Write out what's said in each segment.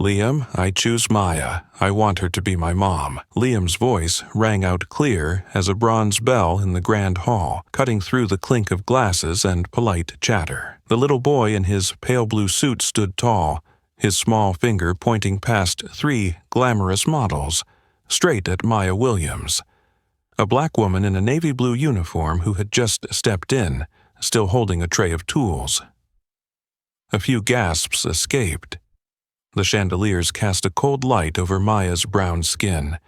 "Liam, I choose Maya. I want her to be my mom." Liam's voice rang out clear as a bronze bell in the grand hall, cutting through the clink of glasses and polite chatter. The little boy in his pale blue suit stood tall, his small finger pointing past 3 glamorous models, straight at Maya Williams, a black woman in a navy blue uniform who had just stepped in, still holding a tray of tools. A few gasps escaped. The chandeliers cast a cold light over Maya's brown skin,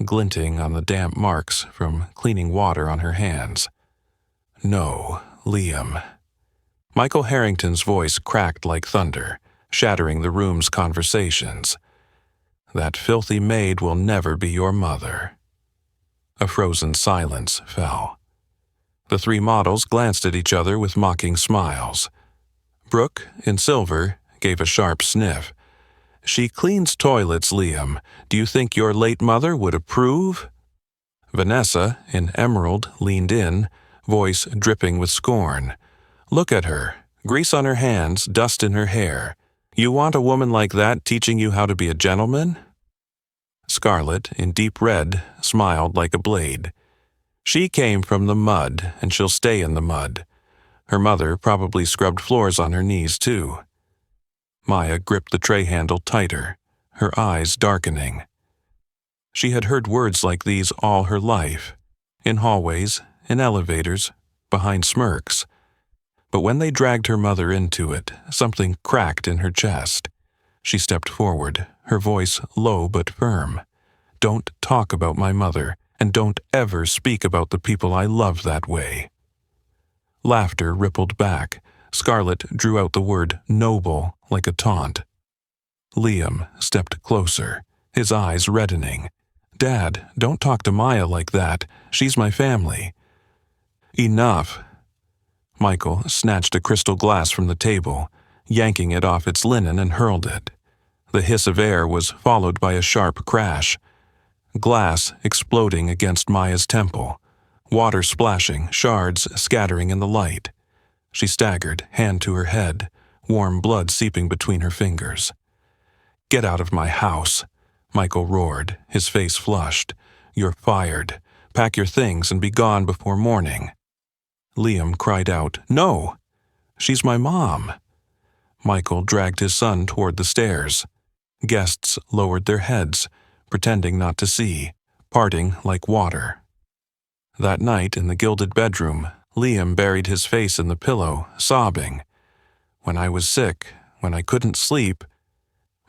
glinting on the damp marks from cleaning water on her hands. "No, Liam." Michael Harrington's voice cracked like thunder, shattering the room's conversations. "That filthy maid will never be your mother." A frozen silence fell. The 3 models glanced at each other with mocking smiles. Brooke, in silver, gave a sharp sniff. "She cleans toilets, Liam. Do you think your late mother would approve?" Vanessa, in emerald, leaned in, voice dripping with scorn. "Look at her. Grease on her hands, dust in her hair. You want a woman like that teaching you how to be a gentleman?" Scarlet, in deep red, smiled like a blade. "She came from the mud, and she'll stay in the mud. Her mother probably scrubbed floors on her knees, too." Maya gripped the tray handle tighter, her eyes darkening. She had heard words like these all her life, in hallways, in elevators, behind smirks. But when they dragged her mother into it, something cracked in her chest. She stepped forward, her voice low but firm. "Don't talk about my mother, and don't ever speak about the people I love that way." Laughter rippled back. Scarlet drew out the word noble like a taunt. Liam stepped closer, his eyes reddening. "Dad, don't talk to Maya like that. She's my family." "Enough." Michael snatched a crystal glass from the table, yanking it off its linen and hurled it. The hiss of air was followed by a sharp crash. Glass exploding against Maya's temple, water splashing, shards scattering in the light. She staggered, hand to her head, warm blood seeping between her fingers. "Get out of my house," Michael roared, his face flushed. "You're fired. Pack your things and be gone before morning." Liam cried out, "No! She's my mom." Michael dragged his son toward the stairs. Guests lowered their heads, pretending not to see, parting like water. That night in the gilded bedroom, Liam buried his face in the pillow, sobbing. "When I was sick, when I couldn't sleep,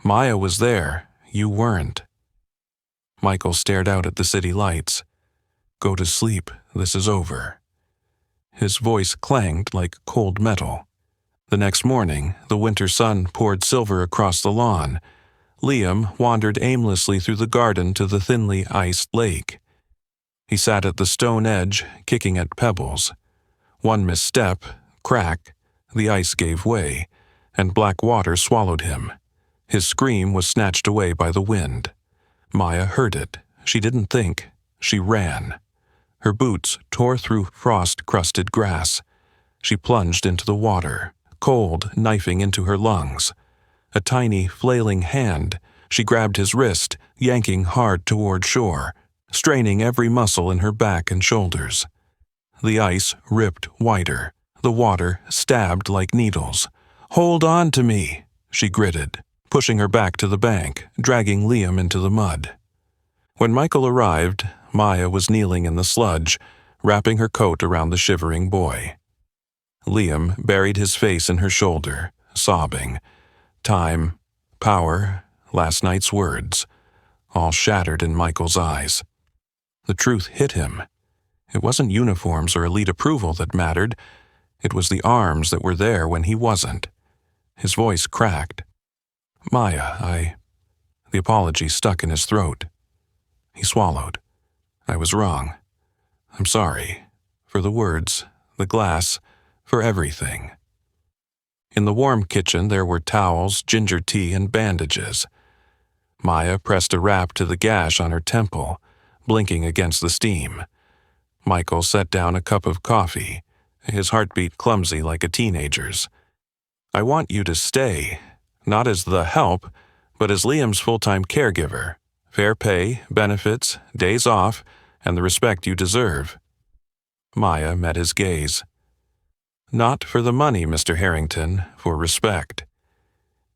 Maya was there, you weren't." Michael stared out at the city lights. "Go to sleep, this is over." His voice clanged like cold metal. The next morning, the winter sun poured silver across the lawn. Liam wandered aimlessly through the garden to the thinly iced lake. He sat at the stone edge, kicking at pebbles. One misstep, crack, the ice gave way, and black water swallowed him. His scream was snatched away by the wind. Maya heard it. She didn't think. She ran. Her boots tore through frost-crusted grass. She plunged into the water, cold knifing into her lungs. A tiny, flailing hand, she grabbed his wrist, yanking hard toward shore, straining every muscle in her back and shoulders. The ice ripped wider. The water stabbed like needles. "Hold on to me," she gritted, pushing her back to the bank, dragging Liam into the mud. When Michael arrived, Maya was kneeling in the sludge, wrapping her coat around the shivering boy. Liam buried his face in her shoulder, sobbing. Time, power, last night's words, all shattered in Michael's eyes. The truth hit him. It wasn't uniforms or elite approval that mattered. It was the arms that were there when he wasn't. His voice cracked. "Maya, The apology stuck in his throat. He swallowed. "I was wrong. I'm sorry. For the words, the glass, for everything." In the warm kitchen there were towels, ginger tea, and bandages. Maya pressed a wrap to the gash on her temple, blinking against the steam. Michael set down a cup of coffee, his heartbeat clumsy like a teenager's. "I want you to stay, not as the help, but as Liam's full-time caregiver, fair pay, benefits, days off, and the respect you deserve. Maya met his gaze. Not for the money, Mr. Harrington, for respect.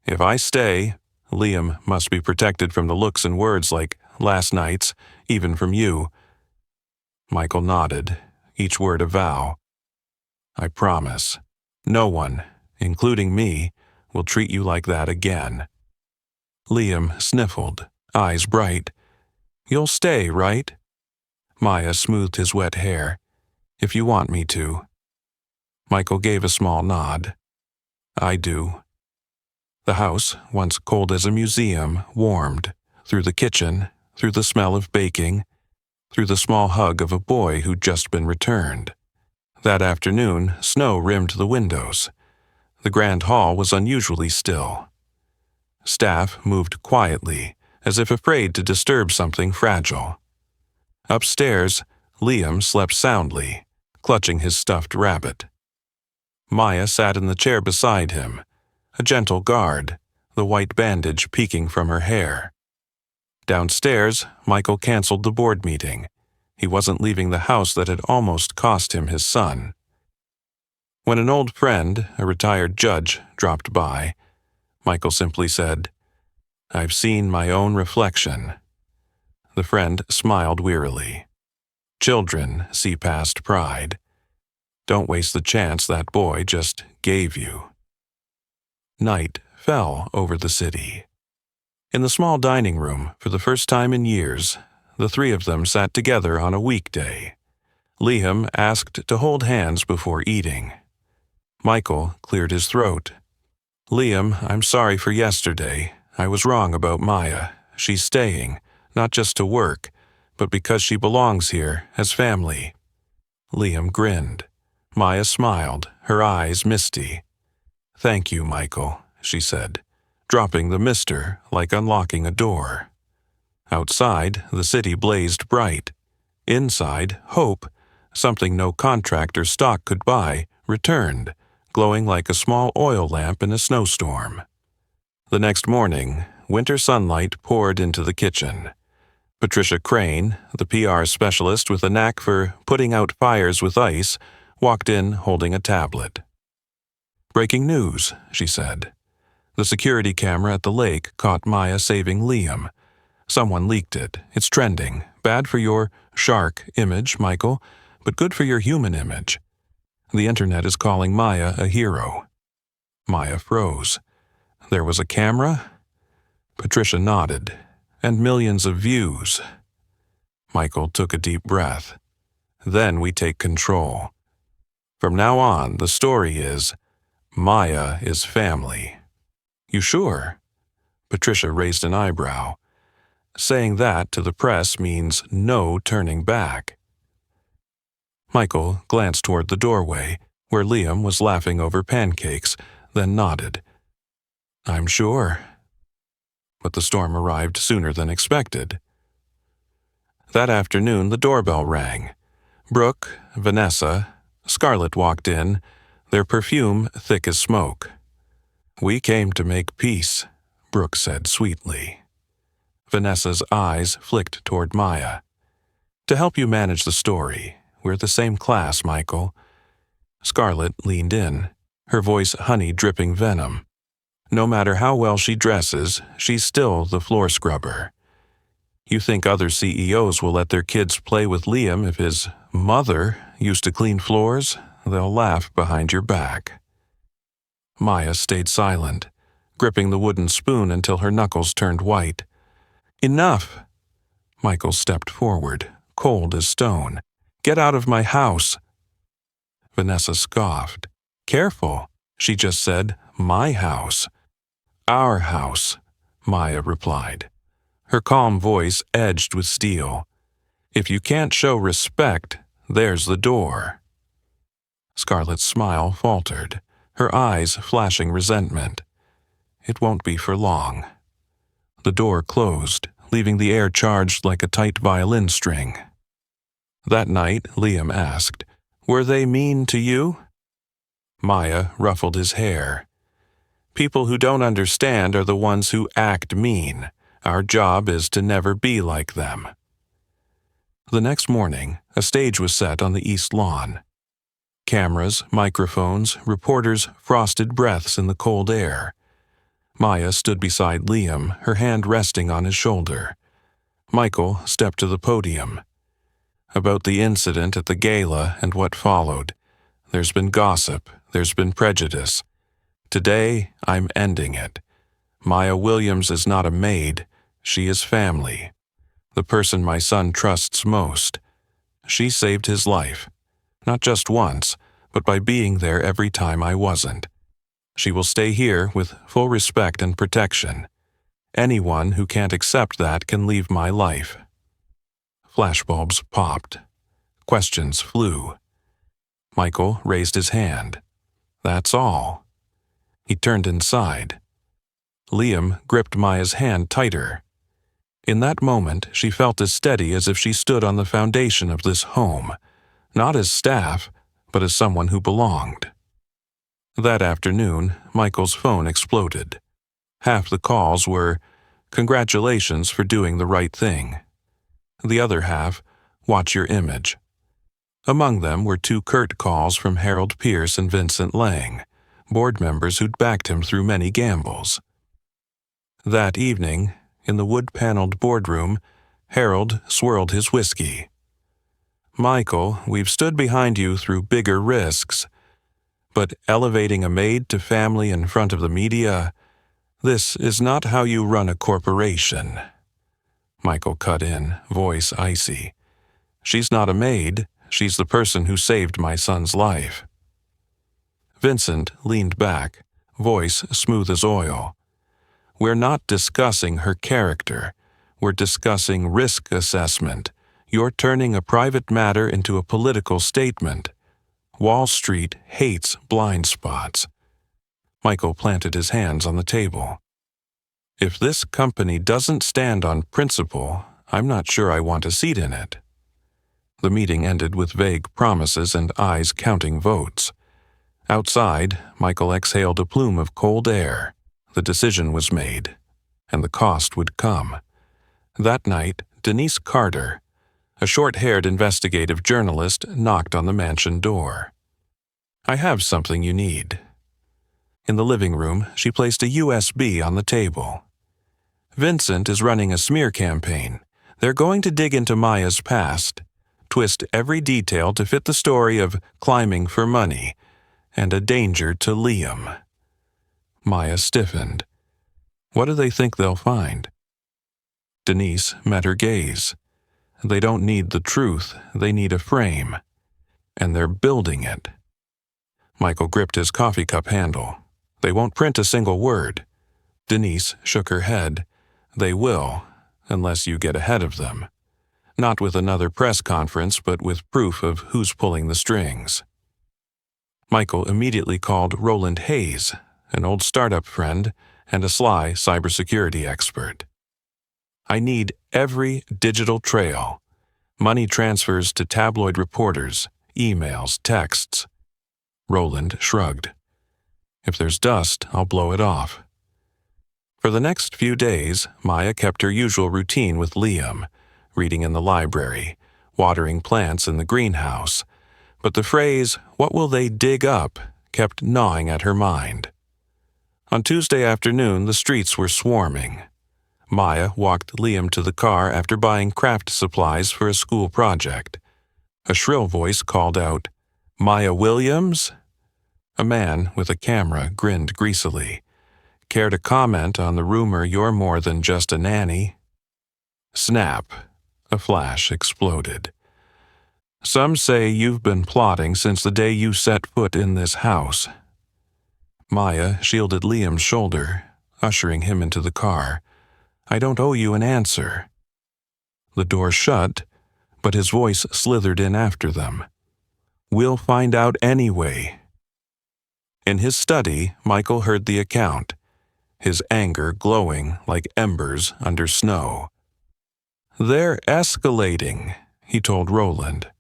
If I stay, Liam must be protected from the looks and words like last night's, even from you. Michael nodded, each word a vow. I promise. No one, including me, will treat you like that again. Liam sniffled, eyes bright. You'll stay, right? Maya smoothed his wet hair. If you want me to. Michael gave a small nod. I do. The house, once cold as a museum, warmed, through the kitchen, through the smell of baking, through the small hug of a boy who'd just been returned. That afternoon, snow rimmed the windows. The grand hall was unusually still. Staff moved quietly, as if afraid to disturb something fragile. Upstairs, Liam slept soundly, clutching his stuffed rabbit. Maya sat in the chair beside him, a gentle guard, the white bandage peeking from her hair. Downstairs, Michael canceled the board meeting. He wasn't leaving the house that had almost cost him his son. When an old friend, a retired judge, dropped by, Michael simply said, I've seen my own reflection. The friend smiled wearily. Children see past pride. Don't waste the chance that boy just gave you. Night fell over the city. In the small dining room, for the first time in years, the three of them sat together on a weekday. Liam asked to hold hands before eating. Michael cleared his throat. Liam, I'm sorry for yesterday. I was wrong about Maya. She's staying, not just to work, but because she belongs here as family. Liam grinned. Maya smiled, her eyes misty. Thank you, Michael, she said, dropping the mister like unlocking a door. Outside, the city blazed bright. Inside, hope, something no contract or stock could buy, returned, glowing like a small oil lamp in a snowstorm. The next morning, winter sunlight poured into the kitchen. Patricia Crane, the PR specialist with a knack for putting out fires with ice, walked in holding a tablet. Breaking news, she said. The security camera at the lake caught Maya saving Liam. Someone leaked it. It's trending. Bad for your shark image, Michael, but good for your human image. The internet is calling Maya a hero. Maya froze. There was a camera? Patricia nodded. And millions of views. Michael took a deep breath. Then we take control. From now on, the story is, Maya is family. You sure? Patricia raised an eyebrow. Saying that to the press means no turning back. Michael glanced toward the doorway, where Liam was laughing over pancakes, then nodded. I'm sure. But the storm arrived sooner than expected. That afternoon, the doorbell rang. Brooke, Vanessa, Scarlett walked in, their perfume thick as smoke. We came to make peace, Brooke said sweetly. Vanessa's eyes flicked toward Maya. To help you manage the story, we're the same class, Michael. Scarlett leaned in, her voice honey dripping venom. No matter how well she dresses, she's still the floor scrubber. You think other CEOs will let their kids play with Liam if his mother used to clean floors? They'll laugh behind your back. Maya stayed silent, gripping the wooden spoon until her knuckles turned white. Enough! Michael stepped forward, cold as stone. Get out of my house! Vanessa scoffed. Careful, she just said, my house. Our house, Maya replied. Her calm voice edged with steel. If you can't show respect, there's the door. Scarlett's smile faltered, her eyes flashing resentment. It won't be for long. The door closed, leaving the air charged like a tight violin string. That night, Liam asked, Were they mean to you? Maya ruffled his hair. People who don't understand are the ones who act mean. Our job is to never be like them. The next morning, a stage was set on the east lawn. Cameras, microphones, reporters' frosted breaths in the cold air. Maya stood beside Liam, her hand resting on his shoulder. Michael stepped to the podium. About the incident at the gala and what followed. There's been gossip. There's been prejudice. Today, I'm ending it. Maya Williams is not a maid. She is family. The person my son trusts most. She saved his life. Not just once, but by being there every time I wasn't. She will stay here with full respect and protection. Anyone who can't accept that can leave my life. Flashbulbs popped. Questions flew. Michael raised his hand. That's all. He turned inside. Liam gripped Maya's hand tighter. In that moment, she felt as steady as if she stood on the foundation of this home, not as staff, but as someone who belonged. That afternoon, Michael's phone exploded. Half the calls were, "Congratulations for doing the right thing." The other half, "Watch your image." Among them were 2 curt calls from Harold Pierce and Vincent Lang, board members who'd backed him through many gambles. That evening, in the wood-paneled boardroom, Harold swirled his whiskey. "Michael, we've stood behind you through bigger risks. But elevating a maid to family in front of the media, this is not how you run a corporation." Michael cut in, voice icy. "She's not a maid. She's the person who saved my son's life." Vincent leaned back, voice smooth as oil. "We're not discussing her character. We're discussing risk assessment. You're turning a private matter into a political statement. Wall Street hates blind spots." Michael planted his hands on the table. "If this company doesn't stand on principle, I'm not sure I want a seat in it." The meeting ended with vague promises and eyes counting votes. Outside, Michael exhaled a plume of cold air. The decision was made, and the cost would come. That night, Denise Carter, a short-haired investigative journalist, knocked on the mansion door. "I have something you need." In the living room, she placed a USB on the table. "Vincent is running a smear campaign. They're going to dig into Maya's past, twist every detail to fit the story of climbing for money and a danger to Liam." Maya stiffened. "What do they think they'll find?" Denise met her gaze. "They don't need the truth, they need a frame. And they're building it." Michael gripped his coffee cup handle. "They won't print a single word." Denise shook her head. "They will, unless you get ahead of them. Not with another press conference, but with proof of who's pulling the strings." Michael immediately called Roland Hayes, an old startup friend and a sly cybersecurity expert. "I need every digital trail. Money transfers to tabloid reporters, emails, texts." Roland shrugged. "If there's dust, I'll blow it off." For the next few days, Maya kept her usual routine with Liam, reading in the library, watering plants in the greenhouse, but the phrase, "What will they dig up?" kept gnawing at her mind. On Tuesday afternoon, the streets were swarming. Maya walked Liam to the car after buying craft supplies for a school project. A shrill voice called out, "Maya Williams?" A man with a camera grinned greasily. "Care to comment on the rumor you're more than just a nanny?" Snap! A flash exploded. "Some say you've been plotting since the day you set foot in this house." Maya shielded Liam's shoulder, ushering him into the car. "I don't owe you an answer." The door shut, but his voice slithered in after them. "We'll find out anyway." In his study, Michael heard the account, his anger glowing like embers under snow. "They're escalating," he told Roland.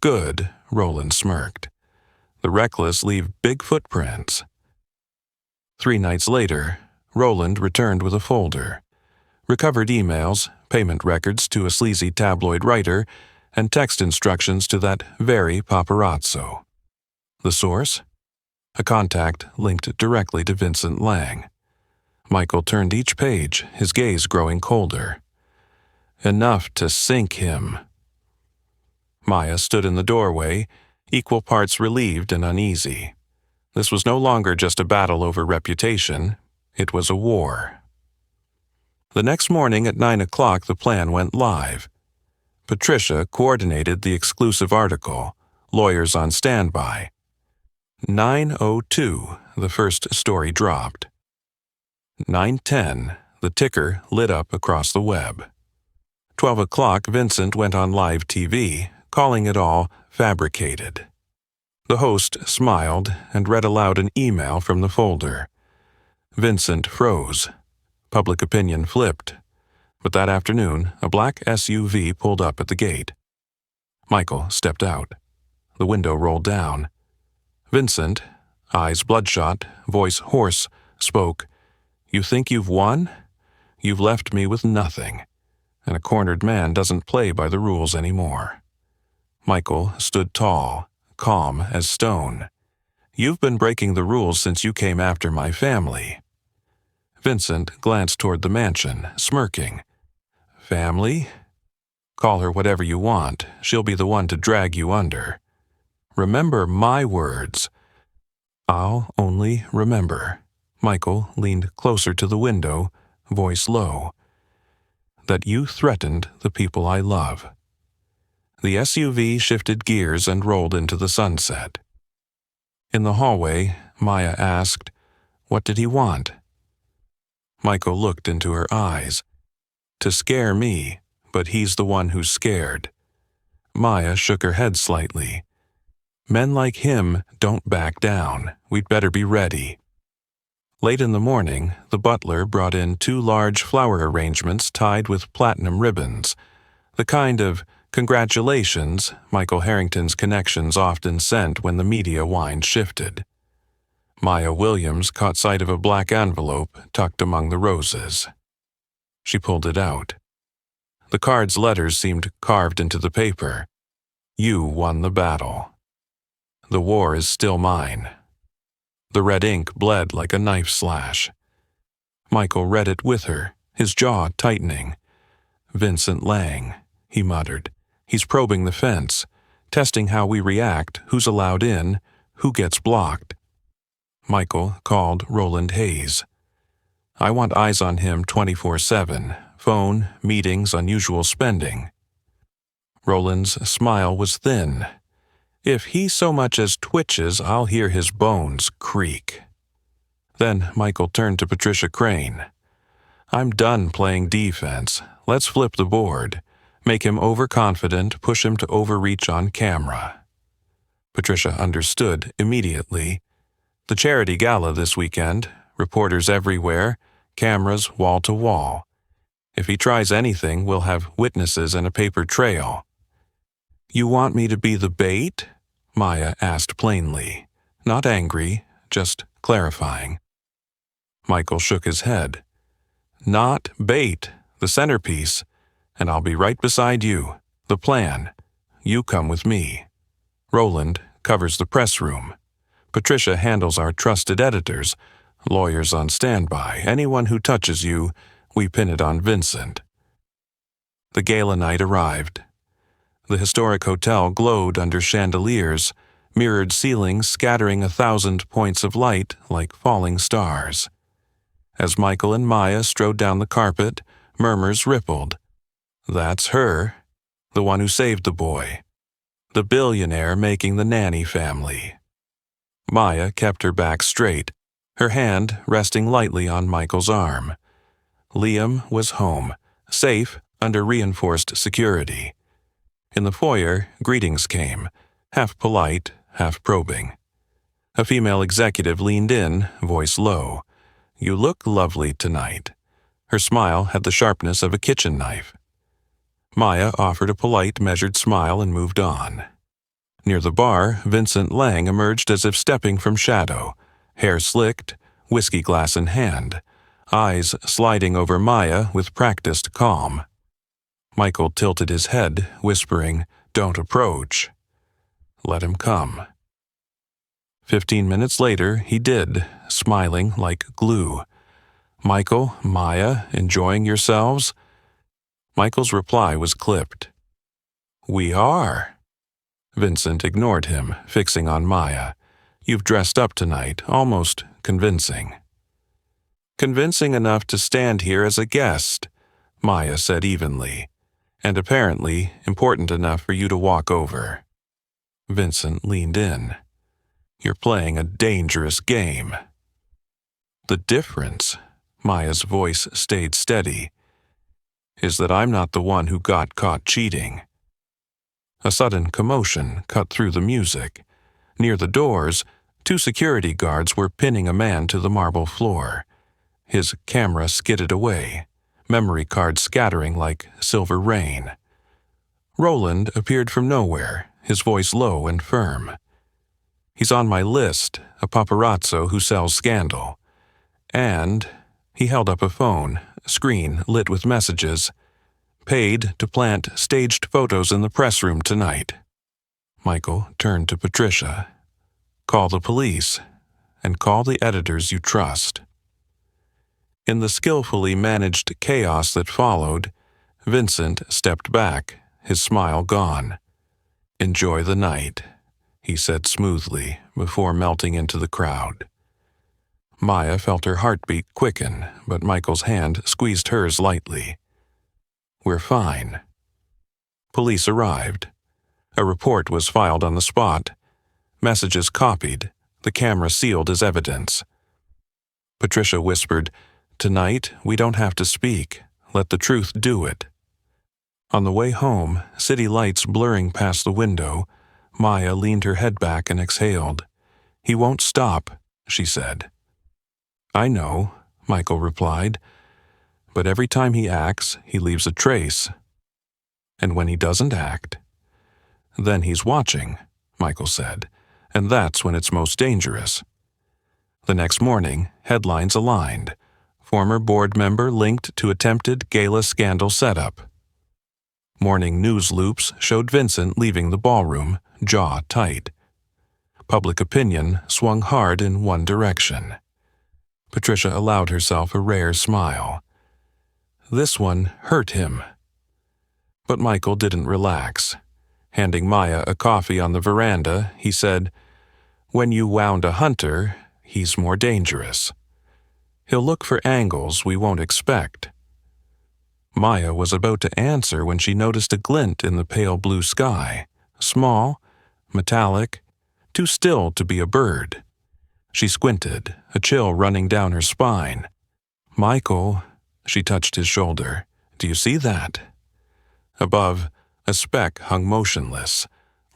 "Good," Roland smirked. "The reckless leave big footprints." 3 nights later, Roland returned with a folder. Recovered emails, payment records to a sleazy tabloid writer, and text instructions to that very paparazzo. The source? A contact linked directly to Vincent Lang. Michael turned each page, his gaze growing colder. Enough to sink him. Maya stood in the doorway, equal parts relieved and uneasy. This was no longer just a battle over reputation, it was a war. The next morning at 9 o'clock the plan went live. Patricia coordinated the exclusive article, lawyers on standby. 9:02, the first story dropped. 9:10, the ticker lit up across the web. 12 o'clock, Vincent went on live TV, calling it all fabricated. The host smiled and read aloud an email from the folder. Vincent froze. Public opinion flipped. But that afternoon, a black SUV pulled up at the gate. Michael stepped out. The window rolled down. Vincent, eyes bloodshot, voice hoarse, spoke, "You think you've won? You've left me with nothing, and a cornered man doesn't play by the rules anymore." Michael stood tall, calm as stone. "You've been breaking the rules since you came after my family." Vincent glanced toward the mansion, smirking. "Family? Call her whatever you want. She'll be the one to drag you under. Remember my words." "I'll only remember." Michael leaned closer to the window, voice low. "That you threatened the people I love." The SUV shifted gears and rolled into the sunset. In the hallway, Maya asked, "What did he want?" Michael looked into her eyes. "To scare me, but he's the one who's scared." Maya shook her head slightly. "Men like him don't back down. We'd better be ready." Late in the morning, the butler brought in 2 large flower arrangements tied with platinum ribbons, the kind of congratulations Michael Harrington's connections often sent when the media wind shifted. Maya Williams caught sight of a black envelope tucked among the roses. She pulled it out. The card's letters seemed carved into the paper. "You won the battle. The war is still mine." The red ink bled like a knife slash. Michael read it with her, his jaw tightening. "Vincent Lang," he muttered. "He's probing the fence, testing how we react, who's allowed in, who gets blocked." Michael called Roland Hayes. "I want eyes on him 24/7, phone, meetings, unusual spending." Roland's smile was thin. "If he so much as twitches, I'll hear his bones creak." Then Michael turned to Patricia Crane. "I'm done playing defense. Let's flip the board. Make him overconfident, push him to overreach on camera." Patricia understood immediately. The charity gala this weekend, reporters everywhere, cameras wall to wall. If he tries anything, we'll have witnesses and a paper trail. "You want me to be the bait?" Maya asked plainly, not angry, just clarifying. Michael shook his head. "Not bait, the centerpiece, and I'll be right beside you. The plan. You come with me. Roland covers the press room. Patricia handles our trusted editors, lawyers on standby. Anyone who touches you, we pin it on Vincent." The gala night arrived. The historic hotel glowed under chandeliers, mirrored ceilings scattering 1,000 points of light like falling stars. As Michael and Maya strode down the carpet, murmurs rippled. "That's her, the one who saved the boy. The billionaire making the nanny family." Maya kept her back straight, her hand resting lightly on Michael's arm. Liam was home, safe under reinforced security. In the foyer, greetings came, half polite, half probing. A female executive leaned in, voice low. "You look lovely tonight." Her smile had the sharpness of a kitchen knife. Maya offered a polite, measured smile and moved on. Near the bar, Vincent Lang emerged as if stepping from shadow, hair slicked, whiskey glass in hand, eyes sliding over Maya with practiced calm. Michael tilted his head, whispering, "Don't approach." Let him come. 15 minutes later, he did, smiling like glue. "Michael, Maya, enjoying yourselves?" Michael's reply was clipped. "We are." Vincent ignored him, fixing on Maya. "You've dressed up tonight, almost convincing." "Convincing enough to stand here as a guest," Maya said evenly, "and apparently important enough for you to walk over." Vincent leaned in. "You're playing a dangerous game." "The difference," Maya's voice stayed steady, "is that I'm not the one who got caught cheating." A sudden commotion cut through the music. Near the doors, 2 security guards were pinning a man to the marble floor. His camera skidded away, memory cards scattering like silver rain. Roland appeared from nowhere, his voice low and firm. "He's on my list, a paparazzo who sells scandal." And he held up a phone, screen lit with messages. "Paid to plant staged photos in the press room tonight." Michael turned to Patricia. "Call the police, and call the editors you trust." In the skillfully managed chaos that followed, Vincent stepped back, his smile gone. "Enjoy the night," he said smoothly before melting into the crowd. Maya felt her heartbeat quicken, but Michael's hand squeezed hers lightly. "We're fine." Police arrived. A report was filed on the spot. Messages copied, the camera sealed as evidence. Patricia whispered, "Tonight, we don't have to speak. Let the truth do it." On the way home, city lights blurring past the window, Maya leaned her head back and exhaled. "He won't stop," she said. "I know," Michael replied. "But every time he acts, he leaves a trace. And when he doesn't act, then he's watching," Michael said, "and that's when it's most dangerous." The next morning, headlines aligned. Former board member linked to attempted gala scandal setup. Morning news loops showed Vincent leaving the ballroom, jaw tight. Public opinion swung hard in one direction. Patricia allowed herself a rare smile. This one hurt him. But Michael didn't relax. Handing Maya a coffee on the veranda, he said, "When you wound a hunter, he's more dangerous. He'll look for angles we won't expect." Maya was about to answer when she noticed a glint in the pale blue sky, small, metallic, too still to be a bird. She squinted, a chill running down her spine. "Michael," she touched his shoulder, "do you see that?" Above, a speck hung motionless,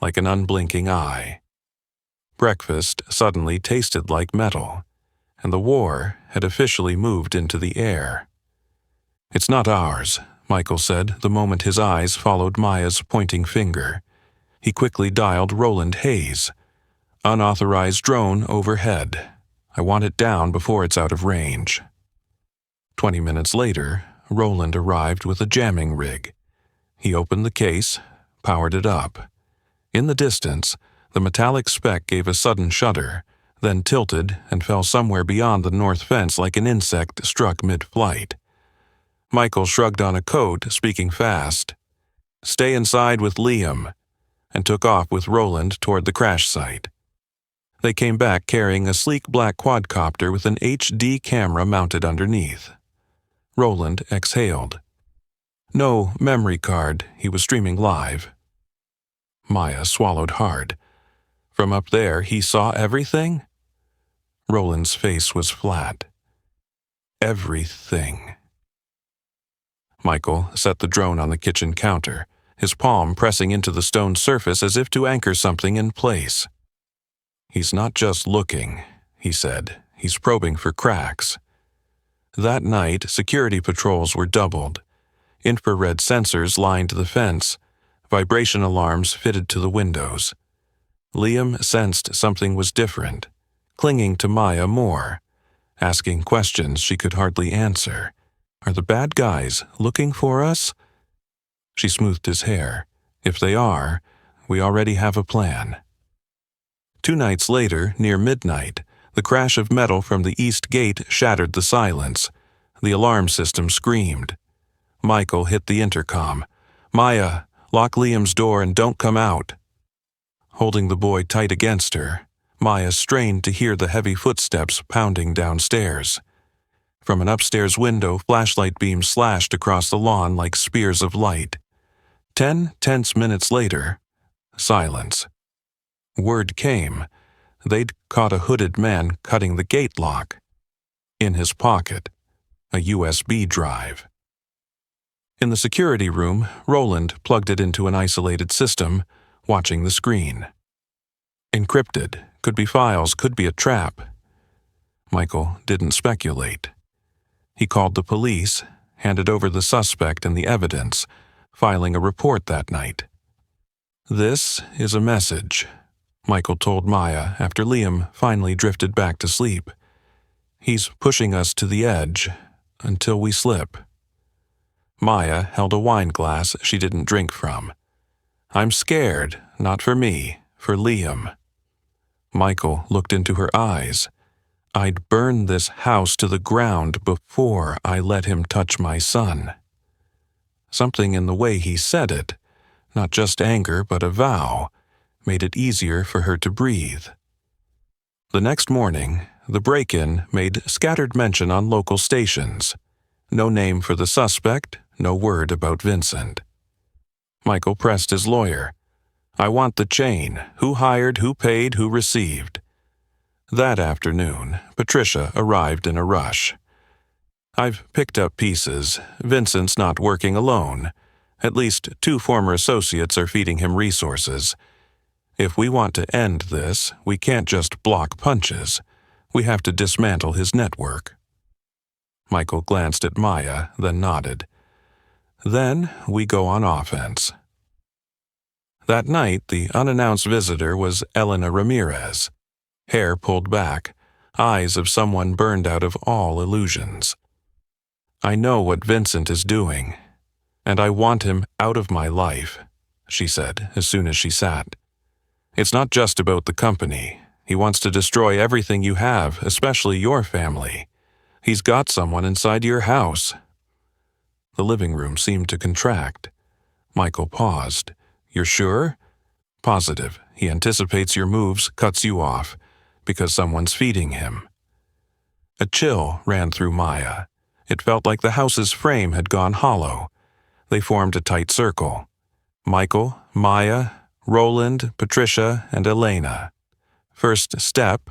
like an unblinking eye. Breakfast suddenly tasted like metal, and the war had officially moved into the air. "It's not ours," Michael said the moment his eyes followed Maya's pointing finger. He quickly dialed Roland Hayes. "Unauthorized drone overhead. I want it down before it's out of range." 20 minutes later, Roland arrived with a jamming rig. He opened the case, powered it up. In the distance, the metallic speck gave a sudden shudder, then tilted and fell somewhere beyond the north fence like an insect struck mid-flight. Michael shrugged on a coat, speaking fast. "Stay inside with Liam," and took off with Roland toward the crash site. They came back carrying a sleek black quadcopter with an HD camera mounted underneath. Roland exhaled. No memory card, he was streaming live. Maya swallowed hard. From up there, he saw everything? Roland's face was flat. Everything. Michael set the drone on the kitchen counter, his palm pressing into the stone surface as if to anchor something in place. "He's not just looking," he said. "He's probing for cracks." That night, security patrols were doubled. Infrared sensors lined the fence, vibration alarms fitted to the windows. Liam sensed something was different, clinging to Maya more, asking questions she could hardly answer. Are the bad guys looking for us? She smoothed his hair. If they are, we already have a plan. 2 nights later, near midnight, the crash of metal from the east gate shattered the silence. The alarm system screamed. Michael hit the intercom. "Maya, lock Liam's door and don't come out." Holding the boy tight against her, Maya strained to hear the heavy footsteps pounding downstairs. From an upstairs window, flashlight beams slashed across the lawn like spears of light. 10 tense minutes later, silence. Word came. They'd caught a hooded man cutting the gate lock. In his pocket, a USB drive. In the security room, Roland plugged it into an isolated system, watching the screen. Encrypted, could be files, could be a trap. Michael didn't speculate. He called the police, handed over the suspect and the evidence, filing a report that night. "This is a message," Michael told Maya after Liam finally drifted back to sleep. "He's pushing us to the edge, until we slip." Maya held a wine glass she didn't drink from. "I'm scared, not for me, for Liam." Michael looked into her eyes. "I'd burn this house to the ground before I let him touch my son." Something in the way he said it, not just anger but a vow, made it easier for her to breathe. The next morning, the break-in made scattered mention on local stations. No name for the suspect, no word about Vincent. Michael pressed his lawyer. "I want the chain. Who hired, who paid, who received?" That afternoon, Patricia arrived in a rush. "I've picked up pieces. Vincent's not working alone. At least 2 former associates are feeding him resources. If we want to end this, we can't just block punches. We have to dismantle his network." Michael glanced at Maya, then nodded. "Then we go on offense." That night, the unannounced visitor was Elena Ramirez. Hair pulled back, eyes of someone burned out of all illusions. "I know what Vincent is doing, and I want him out of my life," she said as soon as she sat. "It's not just about the company. He wants to destroy everything you have, especially your family. He's got someone inside your house." The living room seemed to contract. Michael paused. "You're sure?" "Positive. He anticipates your moves, cuts you off, because someone's feeding him." A chill ran through Maya. It felt like the house's frame had gone hollow. They formed a tight circle. Michael, Maya, Roland, Patricia, and Elena. First step,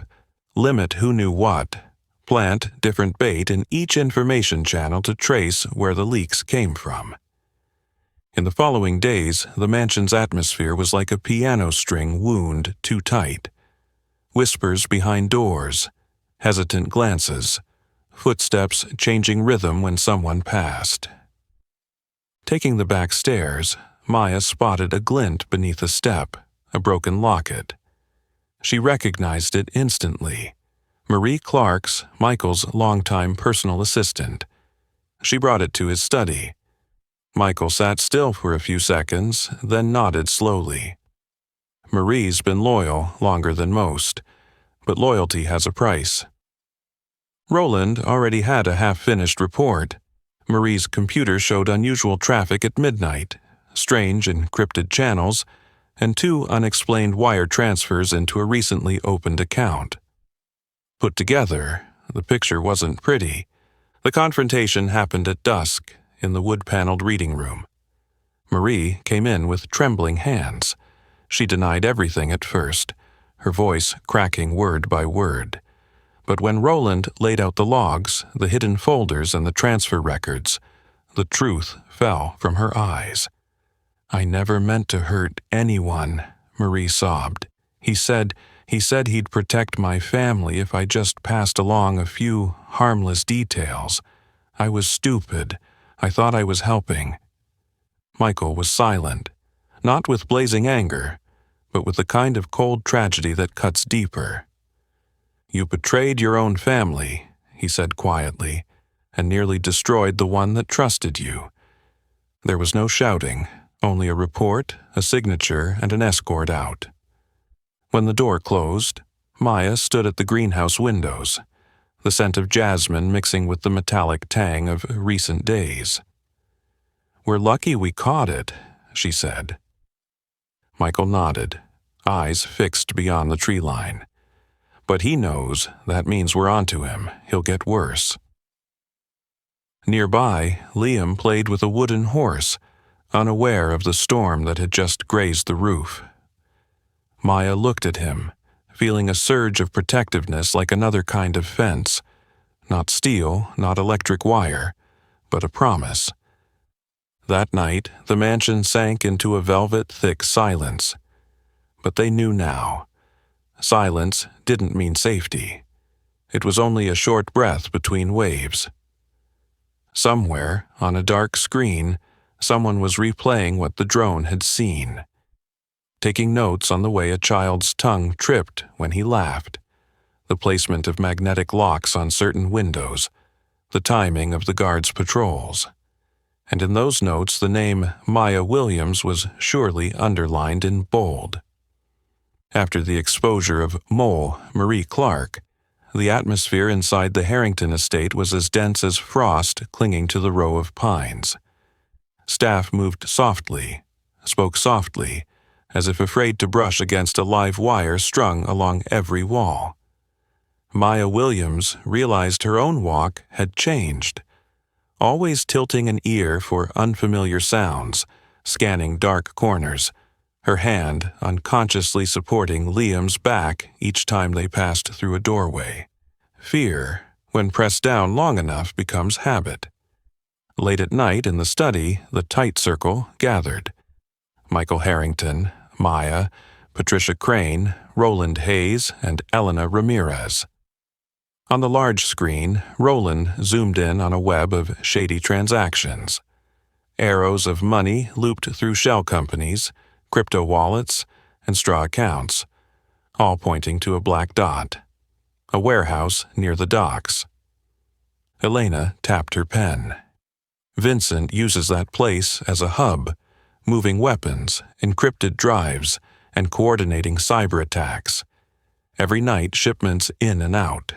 limit who knew what. Plant different bait in each information channel to trace where the leaks came from. In the following days, the mansion's atmosphere was like a piano string wound too tight. Whispers behind doors, hesitant glances, footsteps changing rhythm when someone passed. Taking the back stairs, Maya spotted a glint beneath a step, a broken locket. She recognized it instantly. Marie Clark's, Michael's longtime personal assistant. She brought it to his study. Michael sat still for a few seconds, then nodded slowly. Marie's been loyal longer than most, but loyalty has a price. Roland already had a half-finished report. Marie's computer showed unusual traffic at midnight, strange encrypted channels, and 2 unexplained wire transfers into a recently opened account. Put together, the picture wasn't pretty. The confrontation happened at dusk in the wood-paneled reading room. Marie came in with trembling hands. She denied everything at first, her voice cracking word by word. But when Roland laid out the logs, the hidden folders and the transfer records, the truth fell from her eyes. "I never meant to hurt anyone," Marie sobbed. He said he'd protect my family if I just passed along a few harmless details. I was stupid. I thought I was helping." Michael was silent, not with blazing anger, but with the kind of cold tragedy that cuts deeper. "You betrayed your own family," he said quietly, "and nearly destroyed the one that trusted you." There was no shouting, only a report, a signature, and an escort out. When the door closed, Maya stood at the greenhouse windows, the scent of jasmine mixing with the metallic tang of recent days. "We're lucky we caught it," she said. Michael nodded, eyes fixed beyond the tree line. "But he knows that means we're onto him. He'll get worse." Nearby, Liam played with a wooden horse, unaware of the storm that had just grazed the roof. Maya looked at him, feeling a surge of protectiveness like another kind of fence. Not steel, not electric wire, but a promise. That night, the mansion sank into a velvet-thick silence. But they knew now. Silence didn't mean safety. It was only a short breath between waves. Somewhere, on a dark screen, someone was replaying what the drone had seen, taking notes on the way a child's tongue tripped when he laughed, the placement of magnetic locks on certain windows, the timing of the guards' patrols. And in those notes the name Maya Williams was surely underlined in bold. After the exposure of Mole Marie Clark, the atmosphere inside the Harrington estate was as dense as frost clinging to the row of pines. Staff moved softly, spoke softly, as if afraid to brush against a live wire strung along every wall. Maya Williams realized her own walk had changed, always tilting an ear for unfamiliar sounds, scanning dark corners, her hand unconsciously supporting Liam's back each time they passed through a doorway. Fear, when pressed down long enough, becomes habit. Late at night in the study, the tight circle gathered. Michael Harrington, Maya, Patricia Crane, Roland Hayes, and Elena Ramirez. On the large screen, Roland zoomed in on a web of shady transactions. Arrows of money looped through shell companies, crypto wallets, and straw accounts, all pointing to a black dot, a warehouse near the docks. Elena tapped her pen. Vincent uses that place as a hub, moving weapons, encrypted drives, and coordinating cyber attacks. Every night, shipments in and out.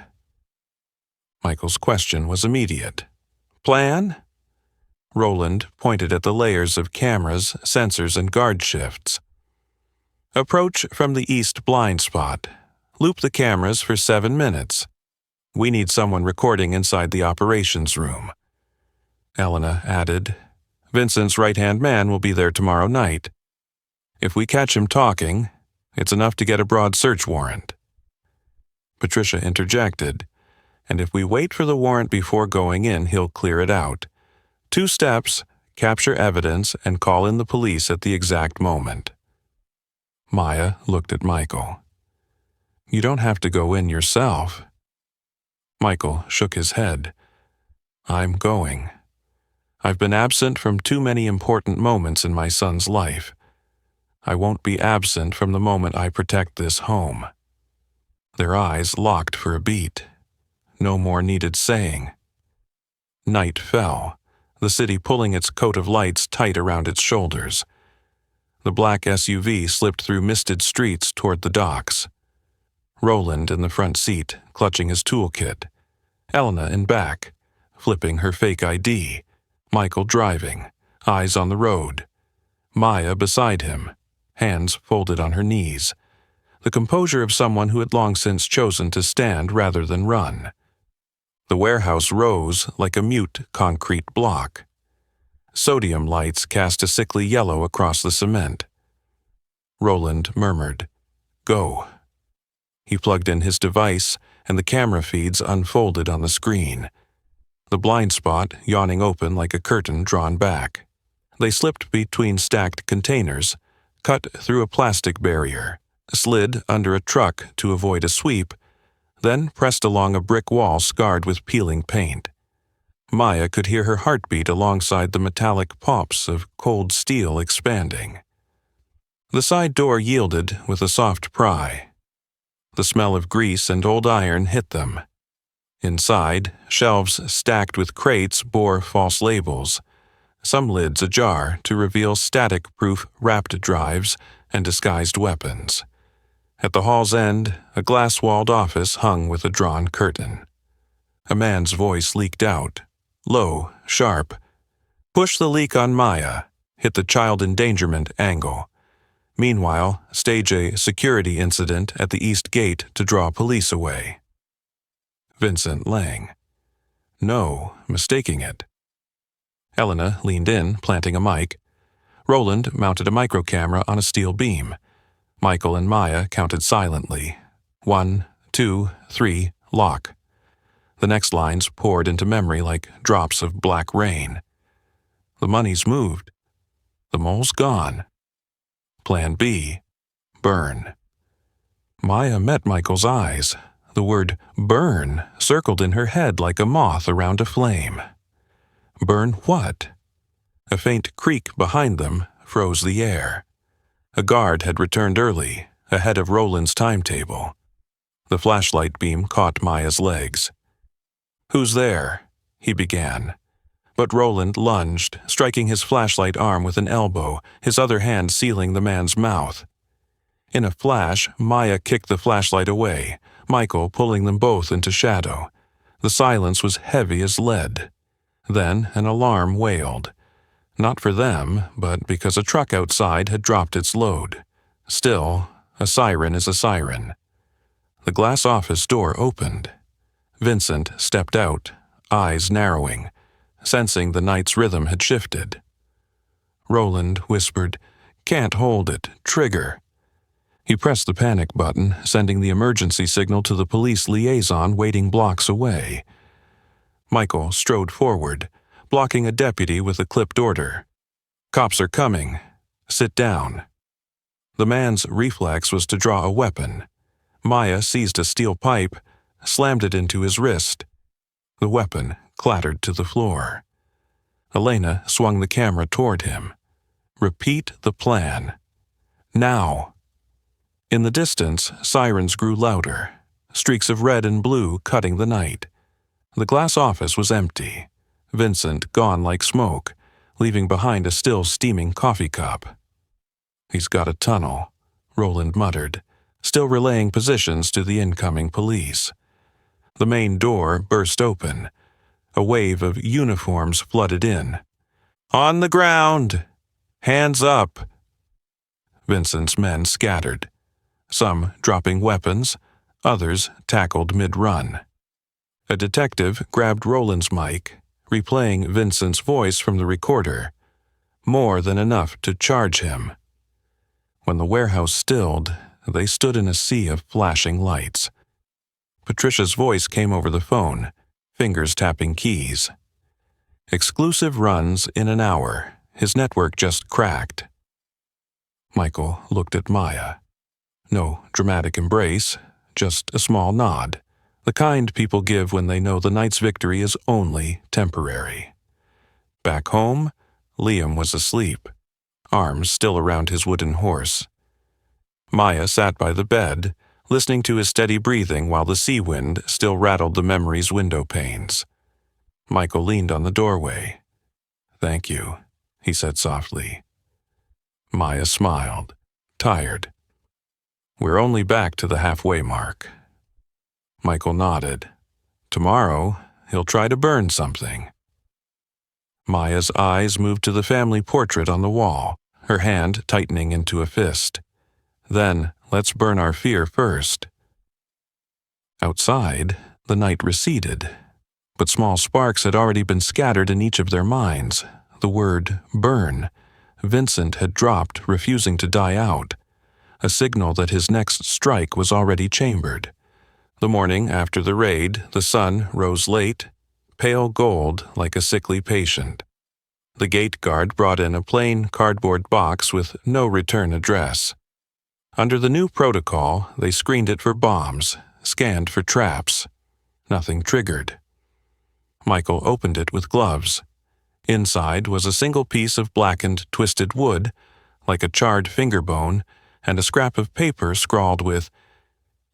Michael's question was immediate. "Plan?" Roland pointed at the layers of cameras, sensors, and guard shifts. "Approach from the east blind spot. Loop the cameras for 7 minutes. We need someone recording inside the operations room." Elena added, "Vincent's right-hand man will be there tomorrow night. If we catch him talking, it's enough to get a broad search warrant." Patricia interjected, "And if we wait for the warrant before going in, he'll clear it out. 2 steps, capture evidence, and call in the police at the exact moment." Maya looked at Michael. "You don't have to go in yourself." Michael shook his head. "I'm going. I've been absent from too many important moments in my son's life. I won't be absent from the moment I protect this home." Their eyes locked for a beat. No more needed saying. Night fell, the city pulling its coat of lights tight around its shoulders. The black SUV slipped through misted streets toward the docks. Roland in the front seat, clutching his toolkit. Elena in back, flipping her fake ID. Michael driving, eyes on the road. Maya beside him, hands folded on her knees. The composure of someone who had long since chosen to stand rather than run. The warehouse rose like a mute concrete block. Sodium lights cast a sickly yellow across the cement. Roland murmured, "Go." He plugged in his device, and the camera feeds unfolded on the screen. The blind spot yawning open like a curtain drawn back. They slipped between stacked containers, cut through a plastic barrier, slid under a truck to avoid a sweep, then pressed along a brick wall scarred with peeling paint. Maya could hear her heartbeat alongside the metallic pops of cold steel expanding. The side door yielded with a soft pry. The smell of grease and old iron hit them. Inside, shelves stacked with crates bore false labels, some lids ajar to reveal static-proof wrapped drives and disguised weapons. At the hall's end, a glass-walled office hung with a drawn curtain. A man's voice leaked out, low, sharp. "Push the leak on Maya. Hit the child endangerment angle. Meanwhile, stage a security incident at the east gate to draw police away." Vincent Lang. No, mistaking it. Elena leaned in, planting a mic. Roland mounted a microcamera on a steel beam. Michael and Maya counted silently. 1, 2, 3, lock. The next lines poured into memory like drops of black rain. The money's moved. The mole's gone. Plan B, burn. Maya met Michael's eyes. The word burn circled in her head like a moth around a flame. Burn what? A faint creak behind them froze the air. A guard had returned early, ahead of Roland's timetable. The flashlight beam caught Maya's legs. "Who's there?" he began. But Roland lunged, striking his flashlight arm with an elbow, his other hand sealing the man's mouth. In a flash, Maya kicked the flashlight away, Michael pulling them both into shadow. The silence was heavy as lead. Then an alarm wailed. Not for them, but because a truck outside had dropped its load. Still, a siren is a siren. The glass office door opened. Vincent stepped out, eyes narrowing, sensing the night's rhythm had shifted. Roland whispered, "Can't hold it. Trigger." He pressed the panic button, sending the emergency signal to the police liaison waiting blocks away. Michael strode forward, blocking a deputy with a clipped order. "Cops are coming. Sit down." The man's reflex was to draw a weapon. Maya seized a steel pipe, slammed it into his wrist. The weapon clattered to the floor. Elena swung the camera toward him. "Repeat the plan. Now." In the distance, sirens grew louder, streaks of red and blue cutting the night. The glass office was empty. Vincent gone like smoke, leaving behind a still steaming coffee cup. "He's got a tunnel," Roland muttered, still relaying positions to the incoming police. The main door burst open. A wave of uniforms flooded in. "On the ground! Hands up!" Vincent's men scattered, some dropping weapons, others tackled mid-run. A detective grabbed Roland's mic, replaying Vincent's voice from the recorder. More than enough to charge him. When the warehouse stilled, they stood in a sea of flashing lights. Patricia's voice came over the phone, fingers tapping keys. "Exclusive runs in an hour. His network just cracked." Michael looked at Maya. No dramatic embrace, just a small nod, the kind people give when they know the night's victory is only temporary. Back home, Liam was asleep, arms still around his wooden horse. Maya sat by the bed, listening to his steady breathing while the sea wind still rattled the memory's window panes. Michael leaned on the doorway. "Thank you," he said softly. Maya smiled, tired. "We're only back to the halfway mark." Michael nodded. "Tomorrow, he'll try to burn something." Maya's eyes moved to the family portrait on the wall, her hand tightening into a fist. "Then, let's burn our fear first." Outside, the night receded, but small sparks had already been scattered in each of their minds. The word burn, Vincent had dropped, refusing to die out, a signal that his next strike was already chambered. The morning after the raid, the sun rose late, pale gold like a sickly patient. The gate guard brought in a plain cardboard box with no return address. Under the new protocol, they screened it for bombs, scanned for traps. Nothing triggered. Michael opened it with gloves. Inside was a single piece of blackened, twisted wood, like a charred finger bone, and a scrap of paper scrawled with,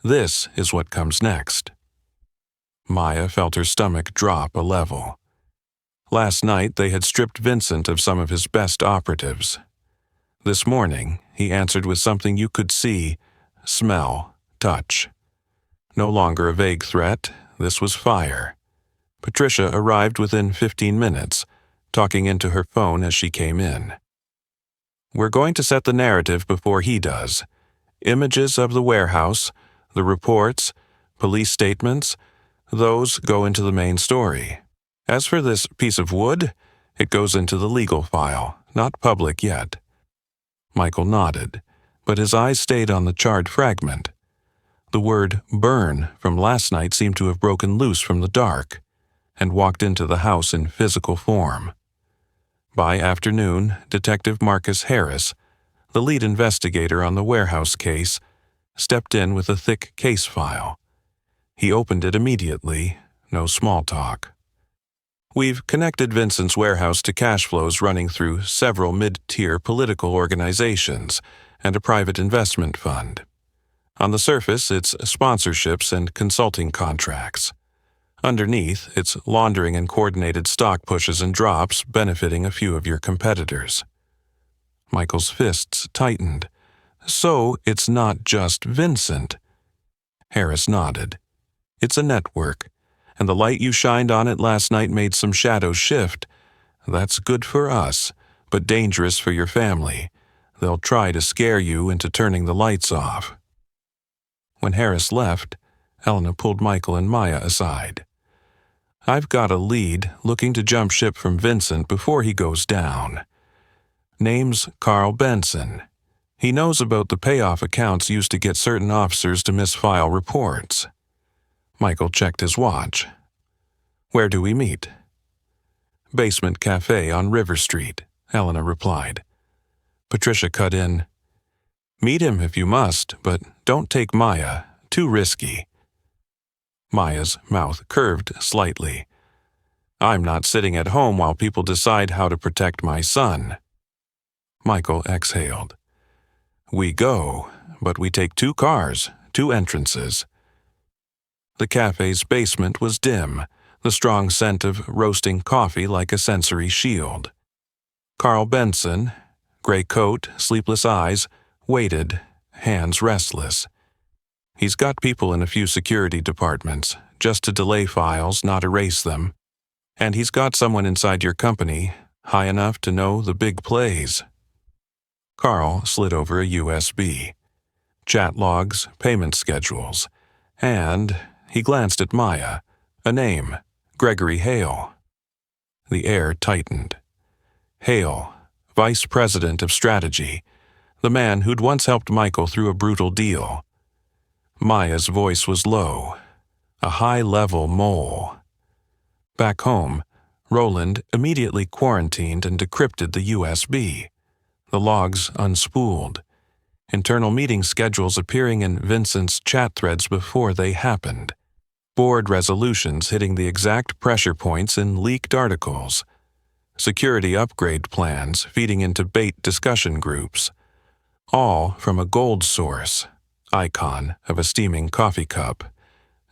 "This is what comes next." Maya felt her stomach drop a level. Last night they had stripped Vincent of some of his best operatives. This morning he answered with something you could see, smell, touch. No longer a vague threat, this was fire. Patricia arrived within 15 minutes, talking into her phone as she came in. "We're going to set the narrative before he does. Images of the warehouse, the reports, police statements, those go into the main story. As for this piece of wood, it goes into the legal file, not public yet." Michael nodded, but his eyes stayed on the charred fragment. The word burn from last night seemed to have broken loose from the dark and walked into the house in physical form. By afternoon, Detective Marcus Harris, the lead investigator on the warehouse case, stepped in with a thick case file. He opened it immediately, no small talk. "We've connected Vincent's warehouse to cash flows running through several mid-tier political organizations and a private investment fund. On the surface, it's sponsorships and consulting contracts. Underneath, it's laundering and coordinated stock pushes and drops benefiting a few of your competitors." Michael's fists tightened. "So it's not just Vincent?" Harris nodded. "It's a network, and the light you shined on it last night made some shadows shift. That's good for us, but dangerous for your family. They'll try to scare you into turning the lights off." When Harris left, Elena pulled Michael and Maya aside. "I've got a lead looking to jump ship from Vincent before he goes down. Name's Carl Benson. He knows about the payoff accounts used to get certain officers to misfile reports." Michael checked his watch. "Where do we meet?" "Basement Cafe on River Street," Elena replied. Patricia cut in, "Meet him if you must, but don't take Maya. Too risky." Maya's mouth curved slightly. "I'm not sitting at home while people decide how to protect my son." Michael exhaled. "We go, but we take 2 cars, 2 entrances." The cafe's basement was dim, the strong scent of roasting coffee like a sensory shield. Carl Benson, gray coat, sleepless eyes, waited, hands restless. He's got people in a few security departments, just to delay files, not erase them. And he's got someone inside your company, high enough to know the big plays. Carl slid over a USB. Chat logs, payment schedules, and he glanced at Maya, a name, Gregory Hale. The air tightened. Hale, Vice President of Strategy, the man who'd once helped Michael through a brutal deal. Maya's voice was low, a high-level mole. Back home, Roland immediately quarantined and decrypted the USB, the logs unspooled, internal meeting schedules appearing in Vincent's chat threads before they happened, board resolutions hitting the exact pressure points in leaked articles, security upgrade plans feeding into bait discussion groups, all from a gold source, icon of a steaming coffee cup,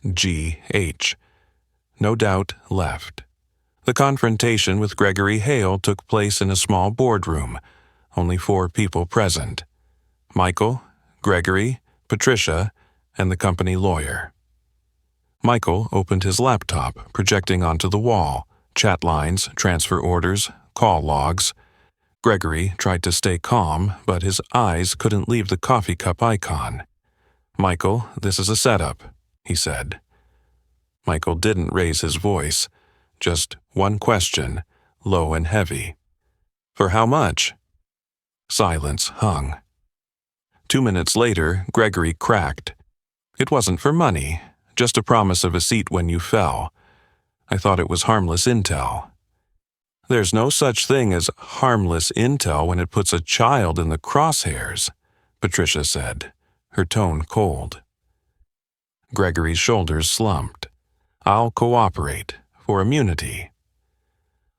GH. No doubt left. The confrontation with Gregory Hale took place in a small boardroom, only 4 people present: Michael, Gregory, Patricia, and the company lawyer. Michael opened his laptop, projecting onto the wall, chat lines, transfer orders, call logs. Gregory tried to stay calm, but his eyes couldn't leave the coffee cup icon. "Michael, this is a setup," he said. Michael didn't raise his voice, just one question, low and heavy. "For how much?" Silence hung. 2 minutes later, Gregory cracked. "It wasn't for money, just a promise of a seat when you fell. I thought it was harmless intel." "There's no such thing as harmless intel when it puts a child in the crosshairs," Patricia said, her tone cold. Gregory's shoulders slumped. "I'll cooperate, for immunity."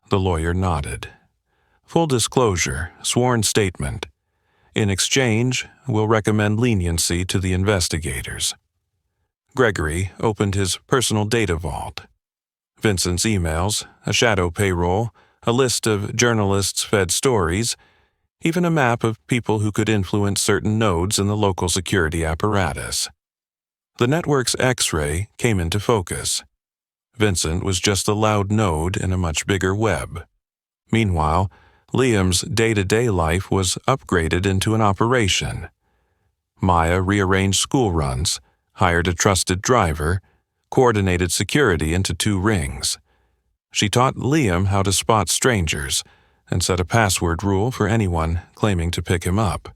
The lawyer nodded. "Full disclosure, sworn statement. In exchange, we'll recommend leniency to the investigators." Gregory opened his personal data vault. Vincent's emails, a shadow payroll, a list of journalists-fed stories, even a map of people who could influence certain nodes in the local security apparatus. The network's X-ray came into focus. Vincent was just a loud node in a much bigger web. Meanwhile, Liam's day-to-day life was upgraded into an operation. Maya rearranged school runs, hired a trusted driver, coordinated security into 2 rings. She taught Liam how to spot strangers and set a password rule for anyone claiming to pick him up.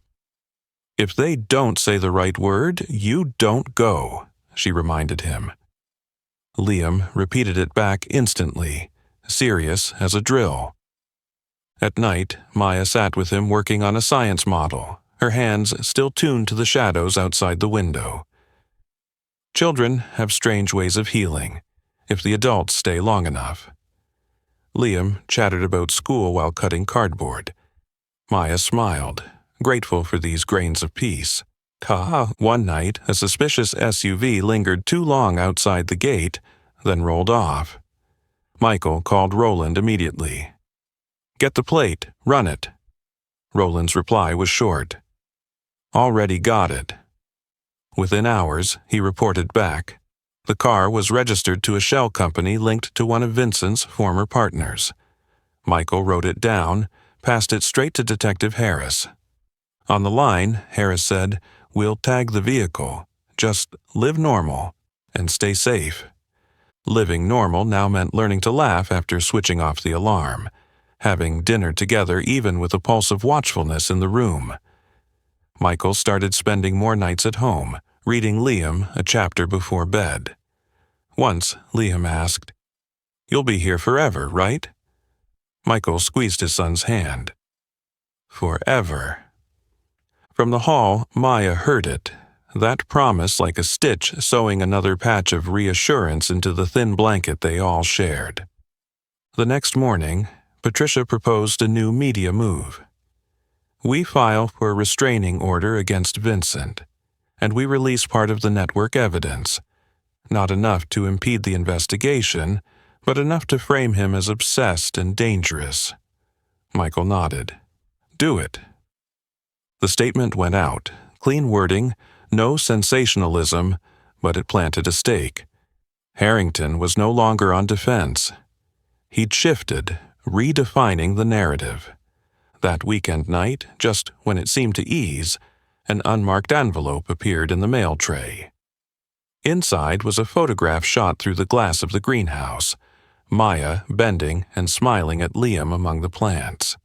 "If they don't say the right word, you don't go," she reminded him. Liam repeated it back instantly, serious as a drill. At night, Maya sat with him working on a science model, her hands still tuned to the shadows outside the window. Children have strange ways of healing, if the adults stay long enough. Liam chattered about school while cutting cardboard. Maya smiled, grateful for these grains of peace. One night, a suspicious SUV lingered too long outside the gate, then rolled off. Michael called Roland immediately. "Get the plate, run it." Roland's reply was short. "Already got it." Within hours, he reported back. The car was registered to a shell company linked to one of Vincent's former partners. Michael wrote it down, passed it straight to Detective Harris. On the line, Harris said, "We'll tag the vehicle. Just live normal and stay safe." Living normal now meant learning to laugh after switching off the alarm, having dinner together even with a pulse of watchfulness in the room. Michael started spending more nights at home, reading Liam a chapter before bed. Once, Liam asked, "You'll be here forever, right?" Michael squeezed his son's hand. Forever. From the hall, Maya heard it, that promise like a stitch sewing another patch of reassurance into the thin blanket they all shared. The next morning, Patricia proposed a new media move. "We file for a restraining order against Vincent, and we release part of the network evidence. Not enough to impede the investigation, but enough to frame him as obsessed and dangerous." Michael nodded. "Do it." The statement went out, clean wording, no sensationalism, but it planted a stake. Harrington was no longer on defense. He'd shifted, redefining the narrative. That weekend night, just when it seemed to ease, an unmarked envelope appeared in the mail tray. Inside was a photograph shot through the glass of the greenhouse, Maya bending and smiling at Liam among the plants.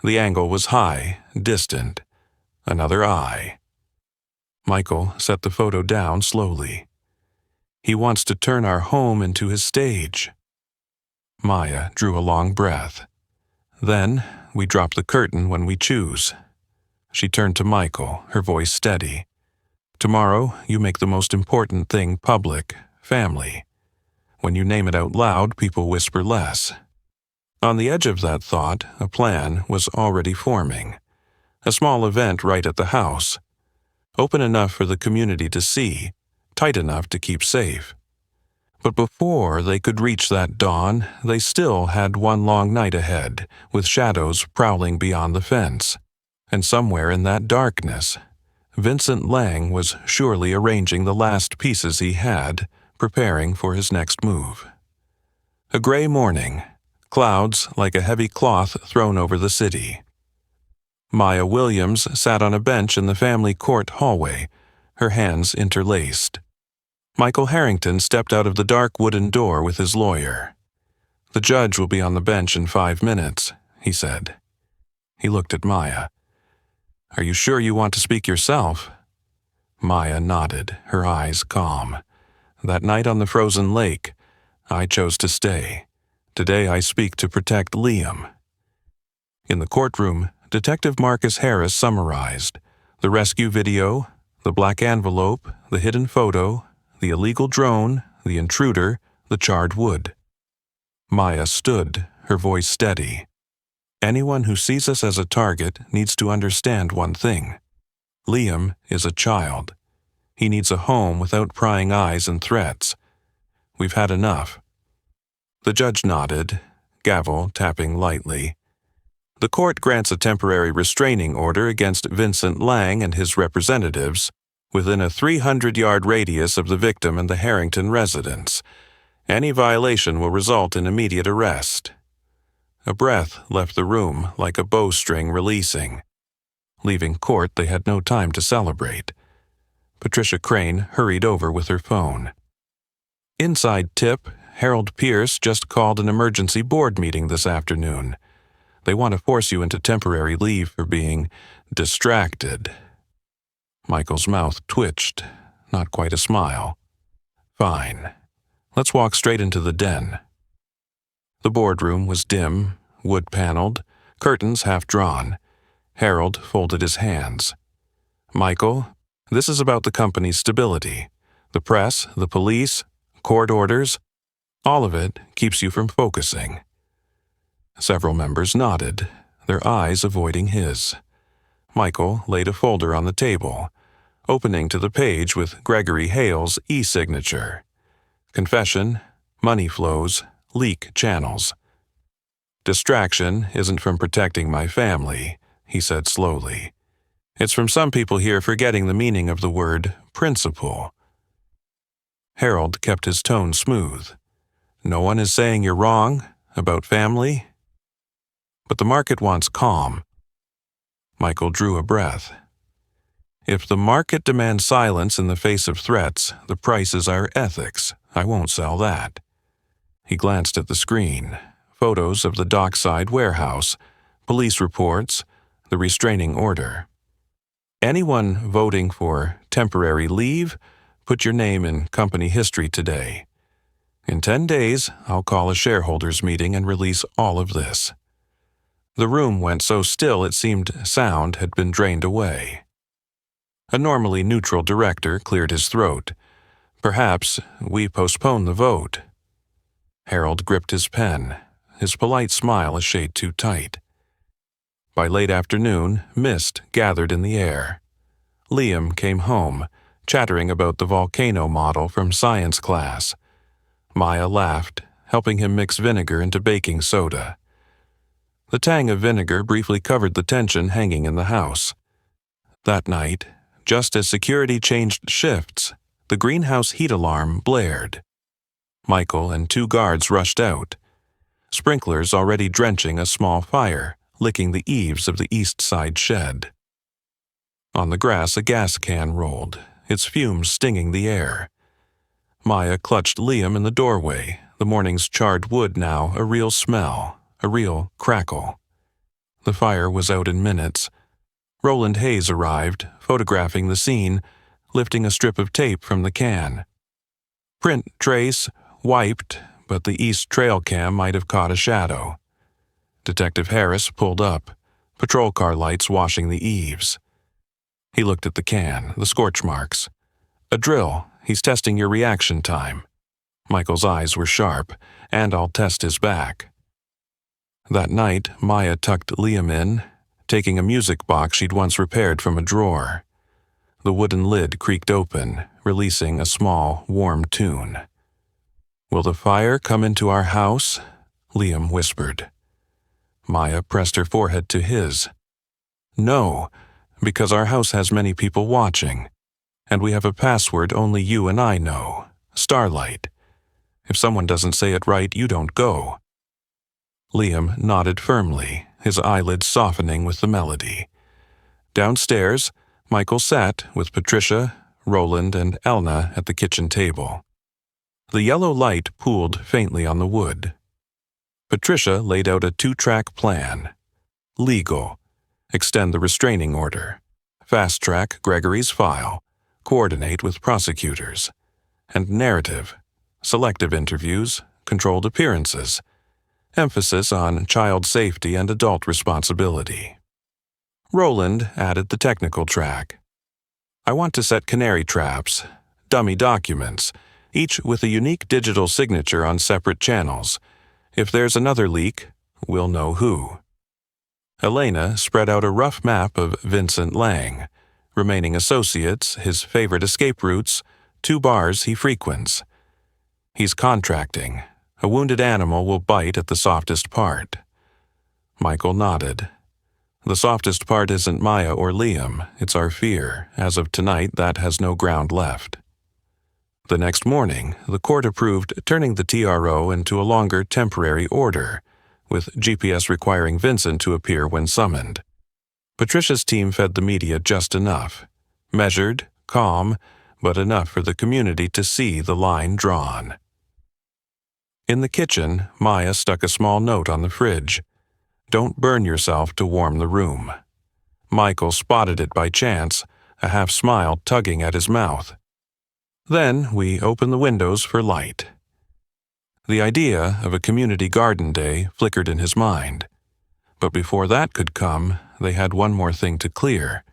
The angle was high, distant. Another eye. Michael set the photo down slowly. "He wants to turn our home into his stage." Maya drew a long breath. "Then, we drop the curtain when we choose." She turned to Michael, her voice steady. "Tomorrow, you make the most important thing public, family. When you name it out loud, people whisper less." On the edge of that thought, a plan was already forming. A small event right at the house. Open enough for the community to see, tight enough to keep safe. But before they could reach that dawn, they still had one long night ahead, with shadows prowling beyond the fence. And somewhere in that darkness, Vincent Lang was surely arranging the last pieces he had, preparing for his next move. A gray morning, clouds like a heavy cloth thrown over the city. Maya Williams sat on a bench in the family court hallway, her hands interlaced. Michael Harrington stepped out of the dark wooden door with his lawyer. "The judge will be on the bench in 5 minutes," he said. He looked at Maya. "Are you sure you want to speak yourself?" Maya nodded, her eyes calm. "That night on the frozen lake, I chose to stay. Today I speak to protect Liam." In the courtroom, Detective Marcus Harris summarized the rescue video, the black envelope, the hidden photo, the illegal drone, the intruder, the charred wood. Maya stood, her voice steady. "Anyone who sees us as a target needs to understand one thing. Liam is a child. He needs a home without prying eyes and threats. We've had enough." The judge nodded, gavel tapping lightly. The court grants a temporary restraining order against Vincent Lang and his representatives within a 300-yard radius of the victim and the Harrington residence. Any violation will result in immediate arrest. A breath left the room like a bowstring releasing. Leaving court, they had no time to celebrate. Patricia Crane hurried over with her phone. Inside tip, Harold Pierce just called an emergency board meeting this afternoon. They want to force you into temporary leave for being distracted. Michael's mouth twitched, not quite a smile. "Fine. Let's walk straight into the den." The boardroom was dim, wood-paneled, curtains half-drawn. Harold folded his hands. "Michael, this is about the company's stability. The press, the police, court orders, all of it keeps you from focusing." Several members nodded, their eyes avoiding his. Michael laid a folder on the table, opening to the page with Gregory Hale's e-signature. Confession, money flows, leak channels. "Distraction isn't from protecting my family," he said slowly. "It's from some people here forgetting the meaning of the word principle." Harold kept his tone smooth. "No one is saying you're wrong about family, but the market wants calm." Michael drew a breath. "If the market demands silence in the face of threats, the price is our ethics. I won't sell that." He glanced at the screen. Photos of the dockside warehouse, police reports, the restraining order. "Anyone voting for temporary leave, put your name in company history today. In 10 days, I'll call a shareholders meeting and release all of this." The room went so still it seemed sound had been drained away. A normally neutral director cleared his throat. "Perhaps we postpone the vote." Harold gripped his pen, his polite smile a shade too tight. By late afternoon, mist gathered in the air. Liam came home, chattering about the volcano model from science class. Maya laughed, helping him mix vinegar into baking soda. The tang of vinegar briefly covered the tension hanging in the house. That night, just as security changed shifts, the greenhouse heat alarm blared. Michael and 2 guards rushed out, sprinklers already drenching a small fire, licking the eaves of the east side shed. On the grass, a gas can rolled, its fumes stinging the air. Maya clutched Liam in the doorway, the morning's charred wood now a real smell, a real crackle. The fire was out in minutes. Roland Hayes arrived, photographing the scene, lifting a strip of tape from the can. Print trace, wiped, but the east trail cam might have caught a shadow. Detective Harris pulled up, patrol car lights washing the eaves. He looked at the can, the scorch marks. "A drill. He's testing your reaction time." Michael's eyes were sharp, "and I'll test his back." That night, Maya tucked Liam in, taking a music box she'd once repaired from a drawer. The wooden lid creaked open, releasing a small, warm tune. "Will the fire come into our house?" Liam whispered. Maya pressed her forehead to his. "No, because our house has many people watching, and we have a password only you and I know, Starlight. If someone doesn't say it right, you don't go." Liam nodded firmly, his eyelids softening with the melody. Downstairs, Michael sat with Patricia, Roland, and Elna at the kitchen table. The yellow light pooled faintly on the wood. Patricia laid out a 2-track plan. Legal. Extend the restraining order. Fast-track Gregory's file. Coordinate with prosecutors. And narrative. Selective interviews. Controlled appearances. Emphasis on child safety and adult responsibility. Roland added the technical track. "I want to set Canary traps, dummy documents, each with a unique digital signature on separate channels. If there's another leak, we'll know who." Elena spread out a rough map of Vincent Lang. remaining associates, his favorite escape routes, 2 bars he frequents. He's contracting. A wounded animal will bite at the softest part. Michael nodded. The softest part isn't Maya or Liam, it's our fear. As of tonight, that has no ground left. The next morning, the court approved turning the TRO into a longer temporary order, with GPS requiring Vincent to appear when summoned. Patricia's team fed the media just enough. Measured, calm, but enough for the community to see the line drawn. In the kitchen, Maya stuck a small note on the fridge. "Don't burn yourself to warm the room." Michael spotted it by chance, a half smile tugging at his mouth. Then we opened the windows for light. The idea of a community garden day flickered in his mind. But before that could come, they had one more thing to clear: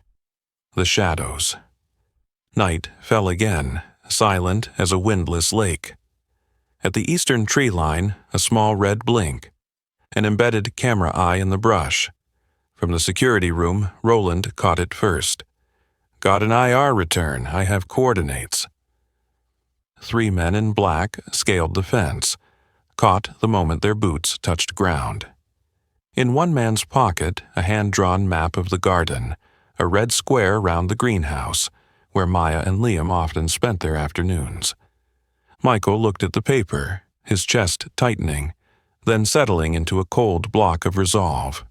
the shadows. Night fell again, silent as a windless lake. At the eastern tree line, a small red blink. An embedded camera eye in the brush. From the security room, Roland caught it first. "Got an IR return. I have coordinates." 3 men in black scaled the fence, caught the moment their boots touched ground. In one man's pocket, a hand-drawn map of the garden, a red square round the greenhouse, where Maya and Liam often spent their afternoons. Michael looked at the paper, his chest tightening, then settling into a cold block of resolve.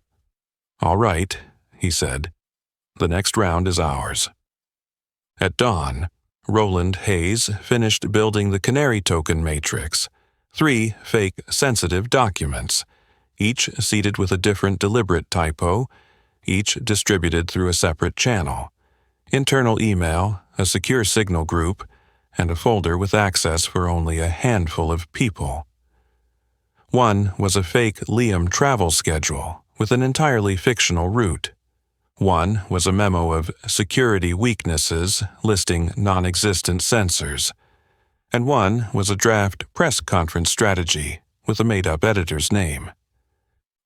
"All right," he said. "The next round is ours." At dawn, Roland Hayes finished building the Canary token matrix, 3 fake sensitive documents, each seeded with a different deliberate typo, each distributed through a separate channel: internal email, a secure signal group, and a folder with access for only a handful of people. One was a fake Liam travel schedule with an entirely fictional route. One was a memo of security weaknesses listing non-existent sensors. And one was a draft press conference strategy with a made-up editor's name.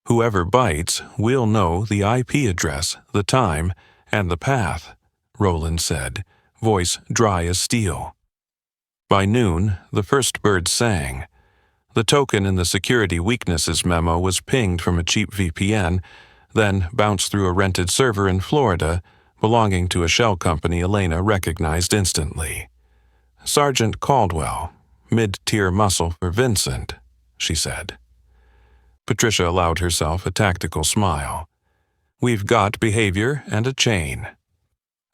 "Whoever bites will know the IP address, the time, and the path," Roland said, voice dry as steel. By noon, the first bird sang. The token in the security weaknesses memo was pinged from a cheap VPN, then bounced through a rented server in Florida belonging to a shell company Elena recognized instantly. "Sergeant Caldwell, mid-tier muscle for Vincent," she said. Patricia allowed herself a tactical smile. "We've got behavior and a chain."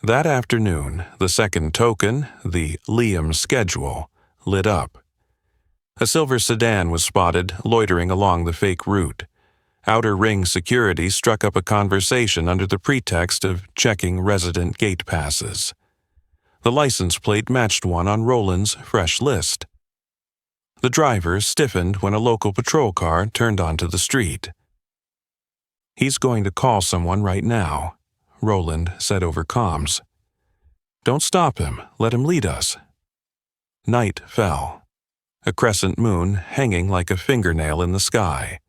That afternoon, the second token, the Liam schedule, lit up. A silver sedan was spotted loitering along the fake route. Outer Ring security struck up a conversation under the pretext of checking resident gate passes. The license plate matched one on Roland's fresh list. The driver stiffened when a local patrol car turned onto the street. "He's going to call someone right now," Roland said over comms. "Don't stop him. Let him lead us." Night fell. A crescent moon hanging like a fingernail in the sky.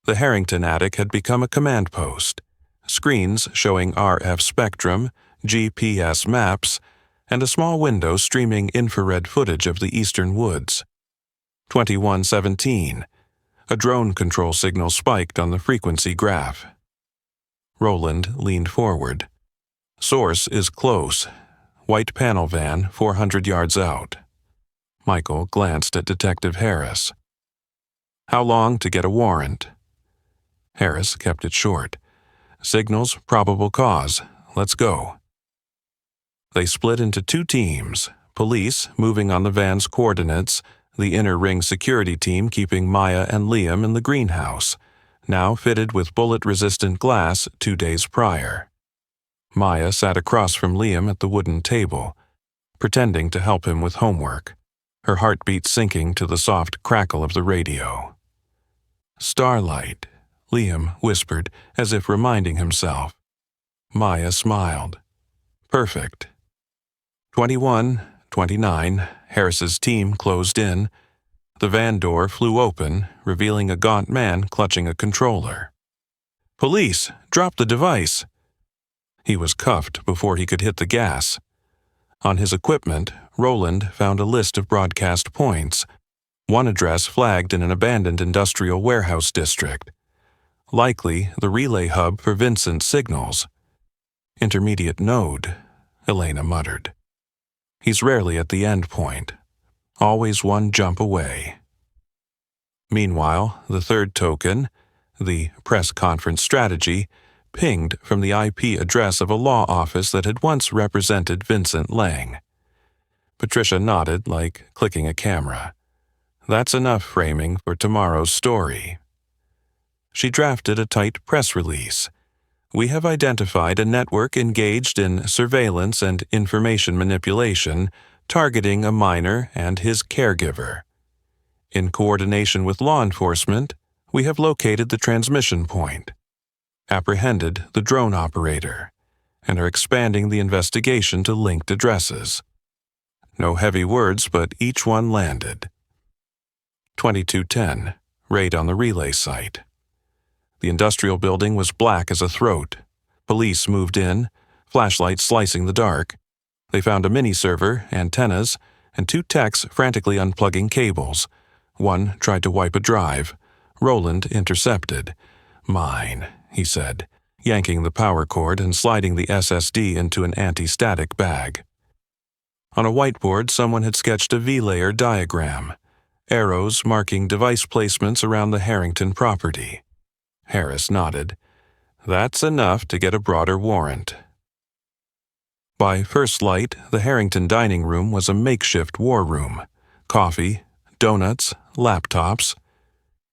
The Harrington attic had become a command post. Screens showing RF spectrum, GPS maps, and a small window streaming infrared footage of the eastern woods. 2117. A drone control signal spiked on the frequency graph. Roland leaned forward. "Source is close. White panel van 400 yards out." Michael glanced at Detective Harris. "How long to get a warrant?" Harris kept it short. "Signals, probable cause. Let's go." They split into 2 teams, police moving on the van's coordinates, the inner ring security team keeping Maya and Liam in the greenhouse, now fitted with bullet-resistant glass 2 days prior. Maya sat across from Liam at the wooden table, pretending to help him with homework, her heartbeat sinking to the soft crackle of the radio. "Starlight," Liam whispered, as if reminding himself. Maya smiled. "Perfect." 21:29, Harris's team closed in. The van door flew open, revealing a gaunt man clutching a controller. "Police, drop the device." He was cuffed before he could hit the gas. On his equipment, Roland found a list of broadcast points, one address flagged in an abandoned industrial warehouse district. Likely the relay hub for Vincent's signals. Intermediate node, Elena muttered. He's rarely at the end point. Always one jump away. Meanwhile, the third token, the press conference strategy, pinged from the IP address of a law office that had once represented Vincent Lang. Patricia nodded like clicking a camera. That's enough framing for tomorrow's story. She drafted a tight press release. We have identified a network engaged in surveillance and information manipulation, targeting a minor and his caregiver. In coordination with law enforcement, we have located the transmission point, apprehended the drone operator, and are expanding the investigation to linked addresses. No heavy words, but each one landed. 2210, raid on the relay site. The industrial building was black as a throat. Police moved in, flashlights slicing the dark. They found a mini-server, antennas, and two techs frantically unplugging cables. One tried to wipe a drive. Roland intercepted. Mine, he said, yanking the power cord and sliding the SSD into an anti-static bag. On a whiteboard, someone had sketched a V-layer diagram, arrows marking device placements around the Harrington property. Harris nodded. That's enough to get a broader warrant. By first light, the Harrington dining room was a makeshift war room. Coffee, donuts, laptops.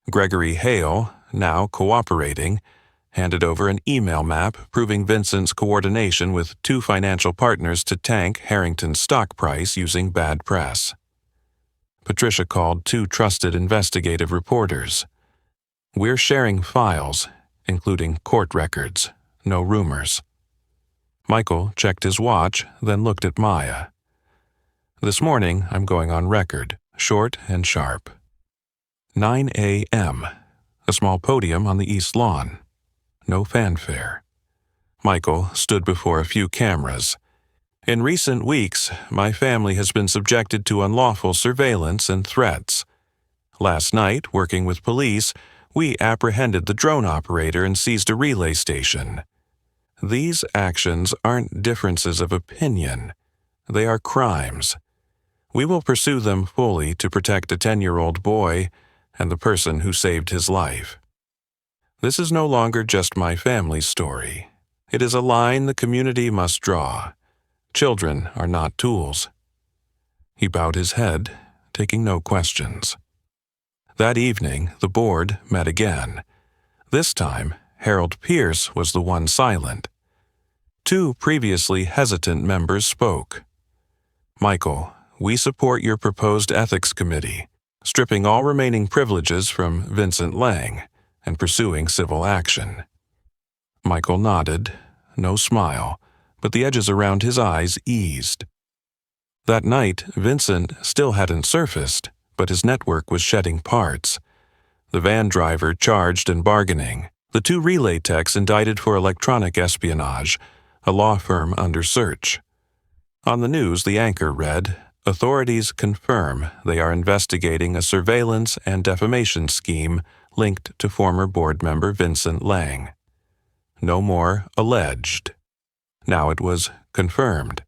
Gregory Hale, now cooperating, handed over an email map proving Vincent's coordination with two financial partners to tank Harrington's stock price using bad press. Patricia called two trusted investigative reporters. We're sharing files, including court records, no rumors. Michael checked his watch, then looked at Maya. This morning, I'm going on record, short and sharp. 9 a.m., a small podium on the east lawn. No fanfare. Michael stood before a few cameras. In recent weeks, my family has been subjected to unlawful surveillance and threats. Last night, working with police, we apprehended the drone operator and seized a relay station. These actions aren't differences of opinion. They are crimes. We will pursue them fully to protect a 10-year-old boy and the person who saved his life. This is no longer just my family's story. It is a line the community must draw. Children are not tools. He bowed his head, taking no questions. That evening, the board met again. This time, Harold Pierce was the one silent. Two previously hesitant members spoke. Michael, we support your proposed ethics committee, stripping all remaining privileges from Vincent Lang and pursuing civil action. Michael nodded, no smile, but the edges around his eyes eased. That night, Vincent still hadn't surfaced, but his network was shedding parts. The van driver charged and bargaining. The two relay techs indicted for electronic espionage, a law firm under search. On the news, the anchor read, authorities confirm they are investigating a surveillance and defamation scheme linked to former board member Vincent Lang. No more alleged. Now it was confirmed.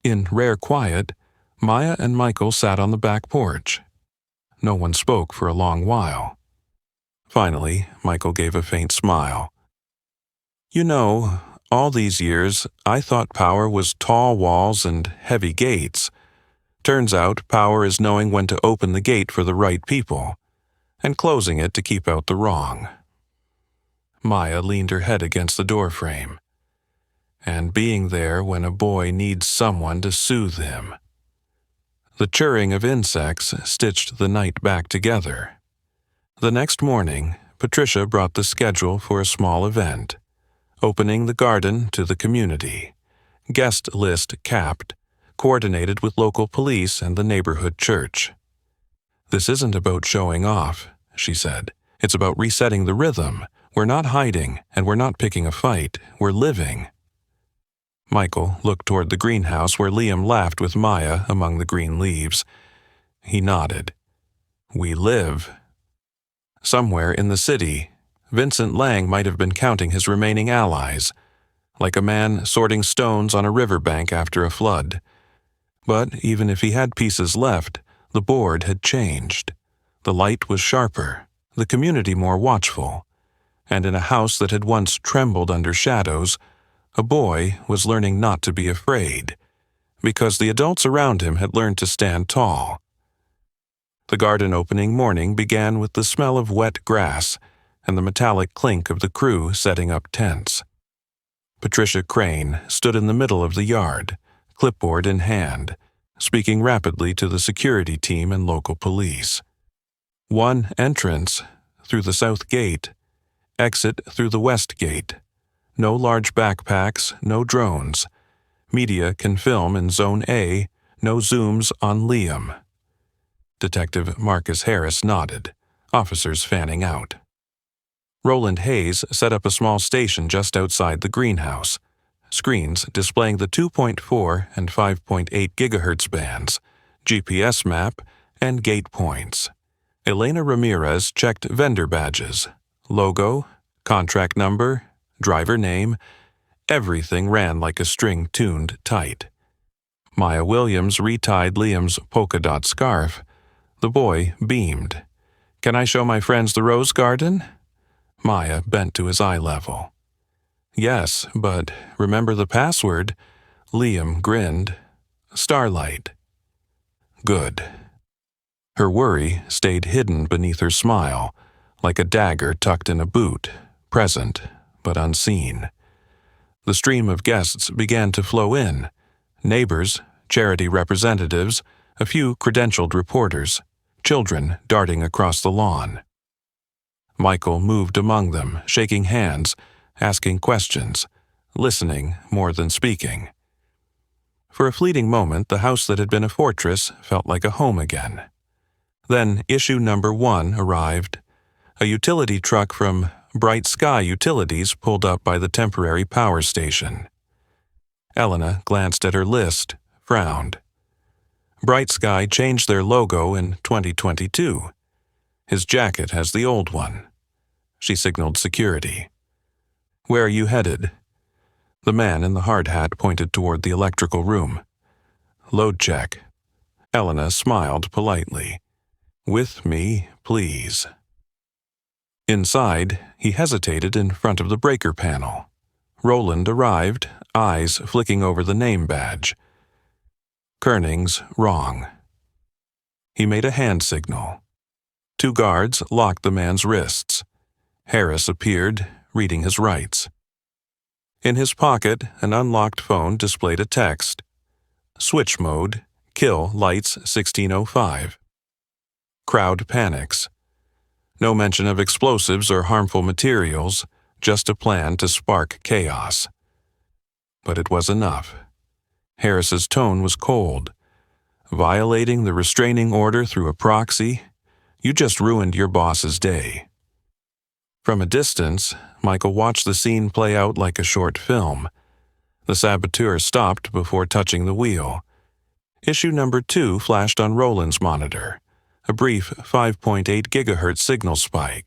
In rare quiet, Maya and Michael sat on the back porch. No one spoke for a long while. Finally, Michael gave a faint smile. You know, all these years, I thought power was tall walls and heavy gates. Turns out power is knowing when to open the gate for the right people, and closing it to keep out the wrong. Maya leaned her head against the doorframe. And being there when a boy needs someone to soothe him. The chirring of insects stitched the night back together. The next morning, Patricia brought the schedule for a small event, opening the garden to the community, guest list capped, coordinated with local police and the neighborhood church. This isn't about showing off, she said. It's about resetting the rhythm. We're not hiding, and we're not picking a fight. We're living. Michael looked toward the greenhouse where Liam laughed with Maya among the green leaves. He nodded. We live. Somewhere in the city, Vincent Lang might have been counting his remaining allies, like a man sorting stones on a riverbank after a flood. But even if he had pieces left, the board had changed. The light was sharper, the community more watchful, and in a house that had once trembled under shadows, a boy was learning not to be afraid, because the adults around him had learned to stand tall. The garden opening morning began with the smell of wet grass and the metallic clink of the crew setting up tents. Patricia Crane stood in the middle of the yard, clipboard in hand, speaking rapidly to the security team and local police. One entrance, through the south gate. Exit through the west gate. No large backpacks, no drones. Media can film in Zone A, no zooms on Liam. Detective Marcus Harris nodded, officers fanning out. Roland Hayes set up a small station just outside the greenhouse, screens displaying the 2.4 and 5.8 gigahertz bands, GPS map, and gate points. Elena Ramirez checked vendor badges, logo, contract number, driver name. Everything ran like a string tuned tight. Maya Williams retied Liam's polka dot scarf. The boy beamed. Can I show my friends the rose garden? Maya bent to his eye level. Yes, but remember the password? Liam grinned. Starlight. Good. Her worry stayed hidden beneath her smile, like a dagger tucked in a boot, present but unseen. The stream of guests began to flow in. Neighbors, charity representatives, a few credentialed reporters, children darting across the lawn. Michael moved among them, shaking hands, asking questions, listening more than speaking. For a fleeting moment, the house that had been a fortress felt like a home again. Then issue number 1 arrived. A utility truck from Bright Sky Utilities pulled up by the temporary power station. Elena glanced at her list, frowned. Bright Sky changed their logo in 2022. His jacket has the old one. She signaled security. Where are you headed? The man in the hard hat pointed toward the electrical room. Load check. Elena smiled politely. With me, please. Inside, he hesitated in front of the breaker panel. Roland arrived, eyes flicking over the name badge. Kerning's wrong. He made a hand signal. 2 guards locked the man's wrists. Harris appeared, reading his rights. In his pocket, an unlocked phone displayed a text. Switch mode, kill lights 1605. Crowd panics. No mention of explosives or harmful materials, just a plan to spark chaos. But it was enough. Harris's tone was cold. Violating the restraining order through a proxy? You just ruined your boss's day. From a distance, Michael watched the scene play out like a short film. The saboteur stopped before touching the wheel. Issue number 2 flashed on Roland's monitor, a brief 5.8 gigahertz signal spike.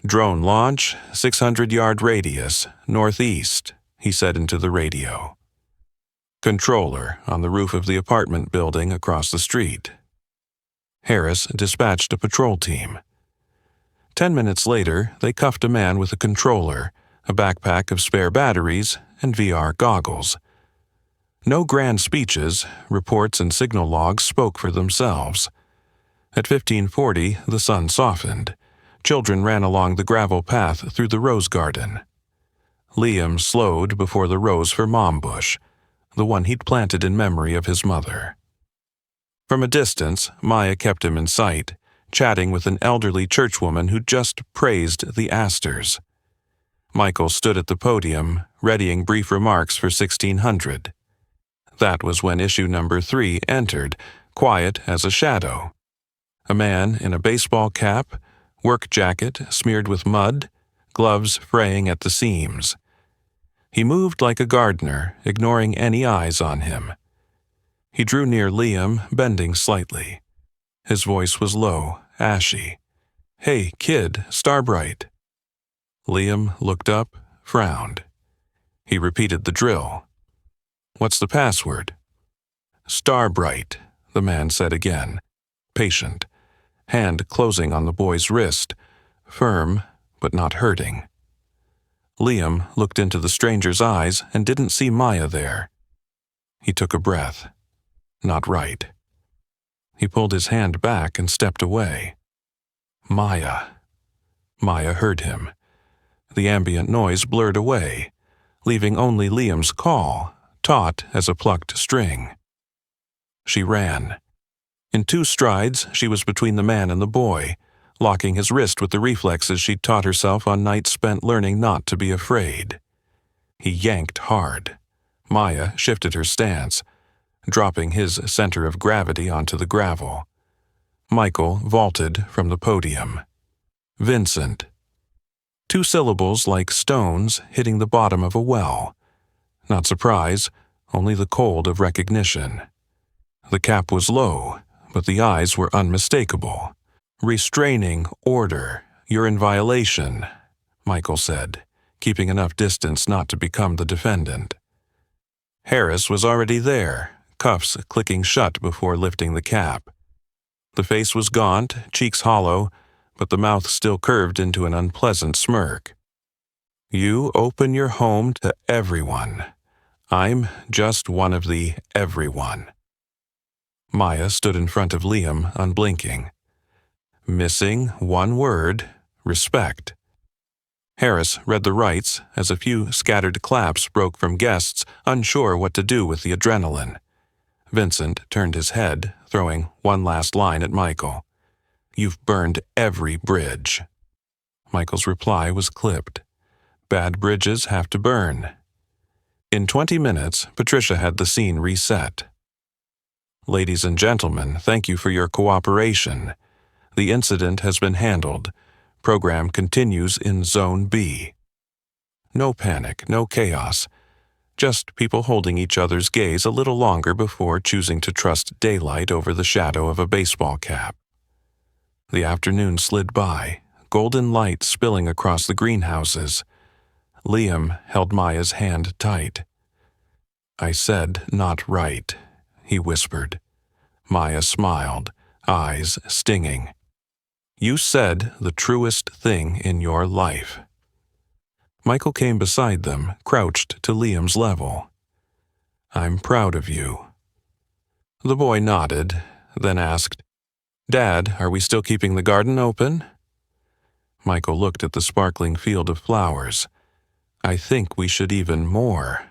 Drone launch, 600-yard radius, northeast, he said into the radio. Controller on the roof of the apartment building across the street. Harris dispatched a patrol team. 10 minutes later, they cuffed a man with a controller, a backpack of spare batteries, and VR goggles. No grand speeches, reports and signal logs spoke for themselves. At 1540, the sun softened. Children ran along the gravel path through the rose garden. Liam slowed before the rose for Mom bush, the one he'd planted in memory of his mother. From a distance, Maya kept him in sight, chatting with an elderly churchwoman who just praised the asters. Michael stood at the podium, readying brief remarks for 1600. That was when issue number 3 entered, quiet as a shadow. A man in a baseball cap, work jacket smeared with mud, gloves fraying at the seams. He moved like a gardener, ignoring any eyes on him. He drew near Liam, bending slightly. His voice was low, ashy. "Hey, kid, Starbright." Liam looked up, frowned. He repeated the drill. "What's the password?" "Starbright," the man said again, patient, hand closing on the boy's wrist, firm but not hurting. Liam looked into the stranger's eyes and didn't see Maya there. He took a breath. Not right. He pulled his hand back and stepped away. Maya. Maya heard him. The ambient noise blurred away, leaving only Liam's call, taut as a plucked string. She ran. In 2 strides, she was between the man and the boy, locking his wrist with the reflexes she'd taught herself on nights spent learning not to be afraid. He yanked hard. Maya shifted her stance, dropping his center of gravity onto the gravel. Michael vaulted from the podium. Vincent. 2 syllables like stones hitting the bottom of a well. Not surprise, only the cold of recognition. The cap was low, but the eyes were unmistakable. "Restraining order. You're in violation," Michael said, keeping enough distance not to become the defendant. Harris was already there, cuffs clicking shut before lifting the cap. The face was gaunt, cheeks hollow, but the mouth still curved into an unpleasant smirk. "You open your home to everyone. I'm just one of the everyone." Maya stood in front of Liam, unblinking. Missing one word, respect. Harris read the rights as a few scattered claps broke from guests unsure what to do with the adrenaline. Vincent turned his head, throwing one last line at Michael. "You've burned every bridge." Michael's reply was clipped. "Bad bridges have to burn." In 20 minutes, Patricia had the scene reset. "Ladies and gentlemen, thank you for your cooperation. The incident has been handled. Program continues in Zone B." No panic, no chaos. Just people holding each other's gaze a little longer before choosing to trust daylight over the shadow of a baseball cap. The afternoon slid by, golden light spilling across the greenhouses. Liam held Maya's hand tight. "I said not right," he whispered. Maya smiled, eyes stinging. "You said the truest thing in your life." Michael came beside them, crouched to Liam's level. "I'm proud of you." The boy nodded, then asked, "Dad, are we still keeping the garden open?" Michael looked at the sparkling field of flowers. "I think we should even more."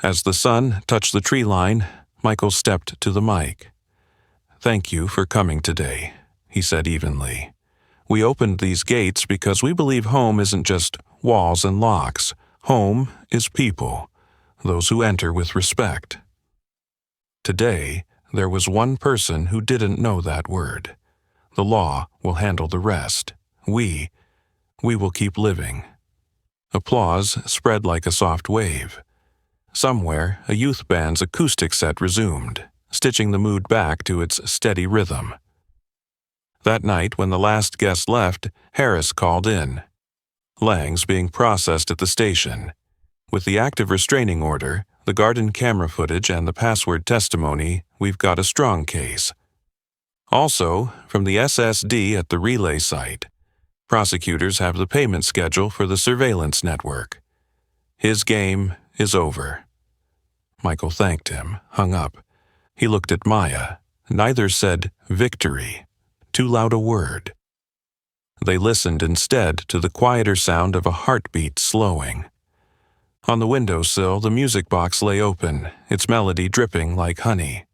As the sun touched the tree line, Michael stepped to the mic. "Thank you for coming today," he said evenly. "We opened these gates because we believe home isn't just walls and locks. Home is people, those who enter with respect." Today, there was one person who didn't know that word. The law will handle the rest. We will keep living. Applause spread like a soft wave. Somewhere, a youth band's acoustic set resumed, stitching the mood back to its steady rhythm. That night, when the last guest left, Harris called in. Lang's being processed at the station. With the active restraining order, the garden camera footage and the password testimony, we've got a strong case. Also, from the SSD at the relay site, prosecutors have the payment schedule for the surveillance network. His game is over. Michael thanked him, hung up. He looked at Maya. Neither said victory. Too loud a word. They listened instead to the quieter sound of a heartbeat slowing. On the windowsill, the music box lay open, its melody dripping like honey.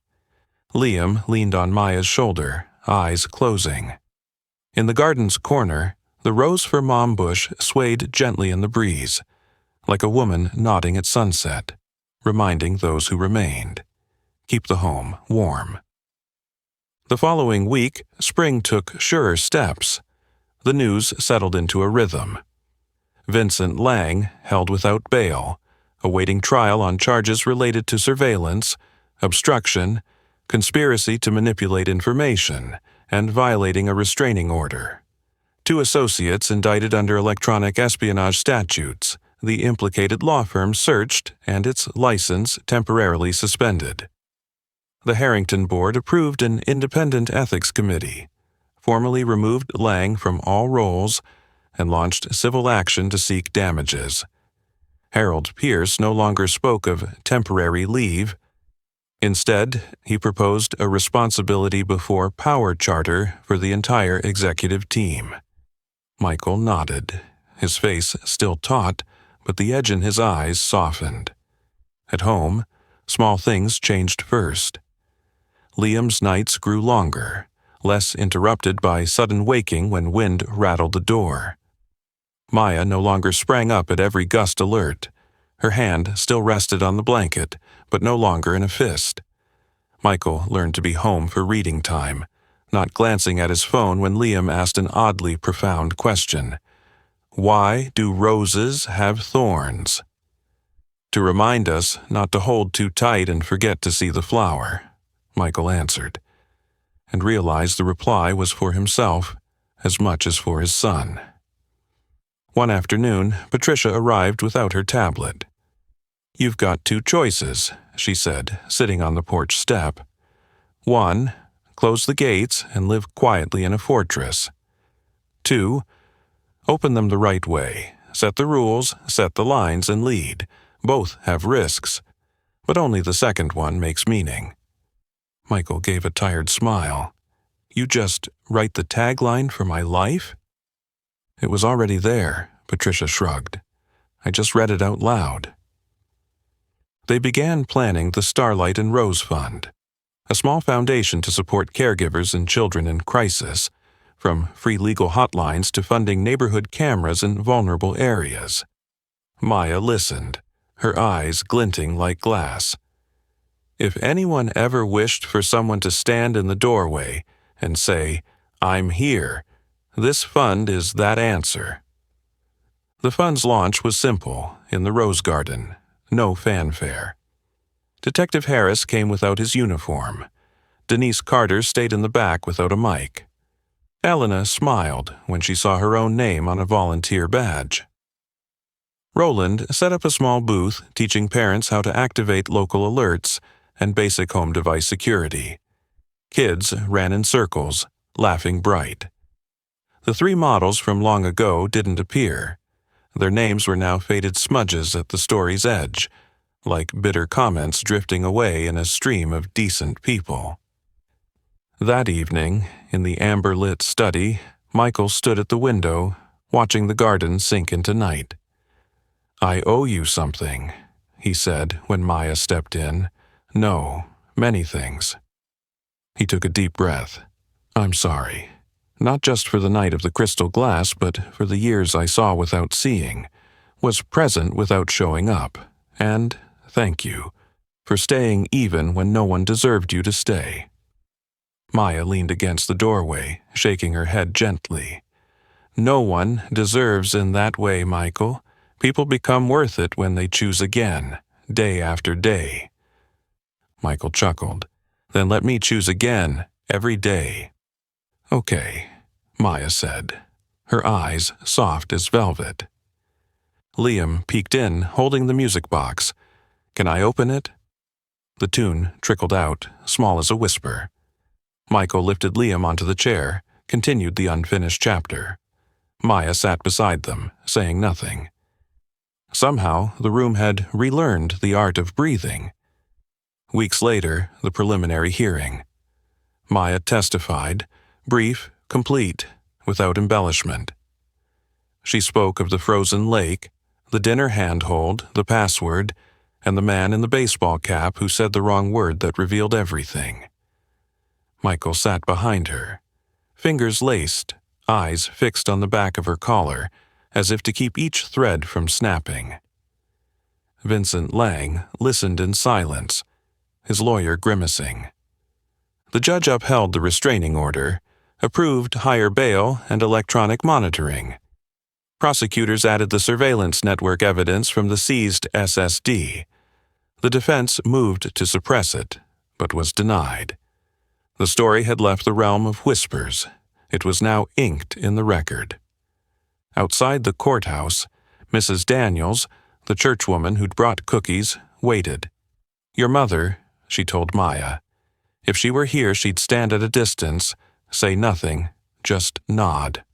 Liam leaned on Maya's shoulder, eyes closing. In the garden's corner, the rose for mom bush swayed gently in the breeze, like a woman nodding at sunset, reminding those who remained. Keep the home warm. The following week, spring took surer steps. The news settled into a rhythm. Vincent Lang held without bail, awaiting trial on charges related to surveillance, obstruction, conspiracy to manipulate information, and violating a restraining order. 2 associates indicted under electronic espionage statutes, the implicated law firm searched and its license temporarily suspended. The Harrington Board approved an independent ethics committee, formally removed Lang from all roles, and launched civil action to seek damages. Harold Pierce no longer spoke of temporary leave. Instead, he proposed a responsibility before power charter for the entire executive team. Michael nodded, his face still taut, but the edge in his eyes softened. At home, small things changed first. Liam's nights grew longer, less interrupted by sudden waking when wind rattled the door. Maya no longer sprang up at every gust alert. Her hand still rested on the blanket, but no longer in a fist. Michael learned to be home for reading time, not glancing at his phone when Liam asked an oddly profound question. Why do roses have thorns? To remind us not to hold too tight and forget to see the flower, Michael answered, and realized the reply was for himself as much as for his son. One afternoon, Patricia arrived without her tablet. "You've got 2 choices," she said, sitting on the porch step. 1, close the gates and live quietly in a fortress. 2, open them the right way, set the rules, set the lines, and lead. Both have risks, but only the second one makes meaning. Michael gave a tired smile. "You just write the tagline for my life?" "It was already there," Patricia shrugged. "I just read it out loud." They began planning the Starlight and Rose Fund, a small foundation to support caregivers and children in crisis, from free legal hotlines to funding neighborhood cameras in vulnerable areas. Maya listened, her eyes glinting like glass. If anyone ever wished for someone to stand in the doorway and say, "I'm here," this fund is that answer. The fund's launch was simple, in the Rose Garden, no fanfare. Detective Harris came without his uniform. Denise Carter stayed in the back without a mic. Elena smiled when she saw her own name on a volunteer badge. Roland set up a small booth teaching parents how to activate local alerts and basic home device security. Kids ran in circles, laughing bright. The 3 models from long ago didn't appear. Their names were now faded smudges at the story's edge, like bitter comments drifting away in a stream of decent people. That evening, in the amber-lit study, Michael stood at the window, watching the garden sink into night. "I owe you something," he said when Maya stepped in. "No, many things." He took a deep breath. "I'm sorry. Not just for the night of the crystal glass, but for the years I saw without seeing, was present without showing up, and thank you for staying even when no one deserved you to stay." Maya leaned against the doorway, shaking her head gently. "No one deserves in that way, Michael. People become worth it when they choose again, day after day." Michael chuckled. "Then let me choose again, every day." "Okay," Maya said, her eyes soft as velvet. Liam peeked in, holding the music box. "Can I open it?" The tune trickled out, small as a whisper. Michael lifted Liam onto the chair, continued the unfinished chapter. Maya sat beside them, saying nothing. Somehow, the room had relearned the art of breathing. Weeks later, the preliminary hearing. Maya testified, brief, complete, without embellishment. She spoke of the frozen lake, the dinner handhold, the password, and the man in the baseball cap who said the wrong word that revealed everything. Michael sat behind her, fingers laced, eyes fixed on the back of her collar, as if to keep each thread from snapping. Vincent Lang listened in silence, his lawyer grimacing. The judge upheld the restraining order, approved higher bail and electronic monitoring. Prosecutors added the surveillance network evidence from the seized SSD. The defense moved to suppress it, but was denied. The story had left the realm of whispers. It was now inked in the record. Outside the courthouse, Mrs. Daniels, the churchwoman who'd brought cookies, waited. "Your mother," she told Maya. "If she were here, she'd stand at a distance, say nothing, just nod."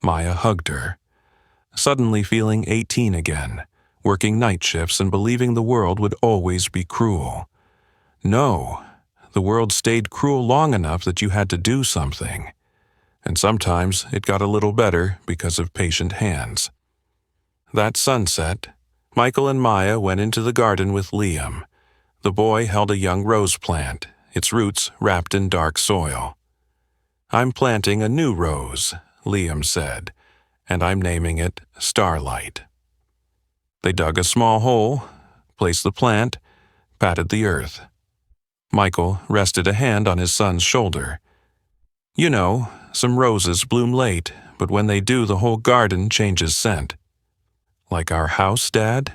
Maya hugged her, suddenly feeling 18 again, working night shifts and believing the world would always be cruel. No, the world stayed cruel long enough that you had to do something. And sometimes it got a little better because of patient hands. That sunset, Michael and Maya went into the garden with Liam. The boy held a young rose plant, its roots wrapped in dark soil. "I'm planting a new rose," Liam said, "and I'm naming it Starlight." They dug a small hole, placed the plant, patted the earth. Michael rested a hand on his son's shoulder. "You know, some roses bloom late, but when they do, the whole garden changes scent." "Like our house, Dad?"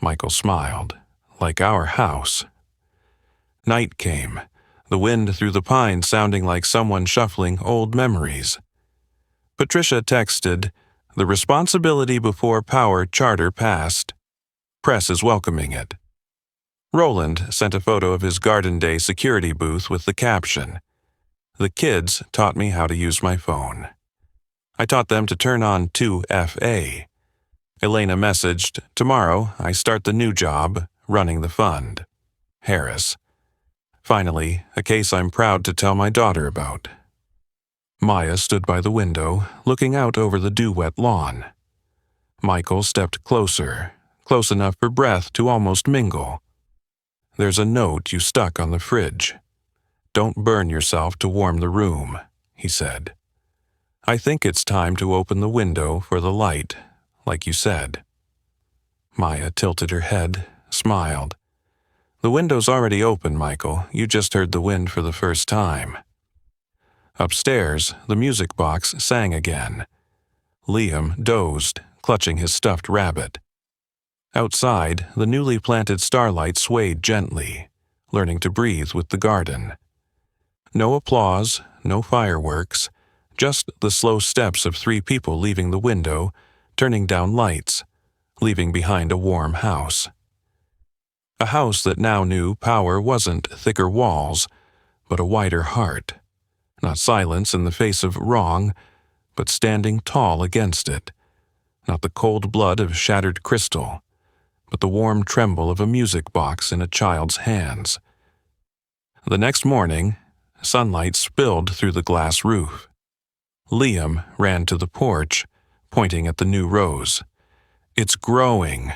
Michael smiled. "Like our house." Night came, the wind through the pines sounding like someone shuffling old memories. Patricia texted, "The responsibility before power charter passed. Press is welcoming it." Roland sent a photo of his Garden Day security booth with the caption, "The kids taught me how to use my phone. I taught them to turn on 2FA. Elena messaged, "Tomorrow I start the new job, running the fund. Harris." Finally, a case I'm proud to tell my daughter about. Maya stood by the window, looking out over the dew-wet lawn. Michael stepped closer, close enough for breath to almost mingle. "There's a note you stuck on the fridge. Don't burn yourself to warm the room," he said. "I think it's time to open the window for the light, like you said." Maya tilted her head, smiled. "The window's already open, Michael. You just heard the wind for the first time." Upstairs, the music box sang again. Liam dozed, clutching his stuffed rabbit. Outside, the newly planted starlight swayed gently, learning to breathe with the garden. No applause, no fireworks, just the slow steps of 3 people leaving the window, turning down lights, leaving behind a warm house. A house that now knew power wasn't thicker walls, but a wider heart. Not silence in the face of wrong, but standing tall against it. Not the cold blood of shattered crystal, but the warm tremble of a music box in a child's hands. The next morning, sunlight spilled through the glass roof. Liam ran to the porch, pointing at the new rose. "It's growing."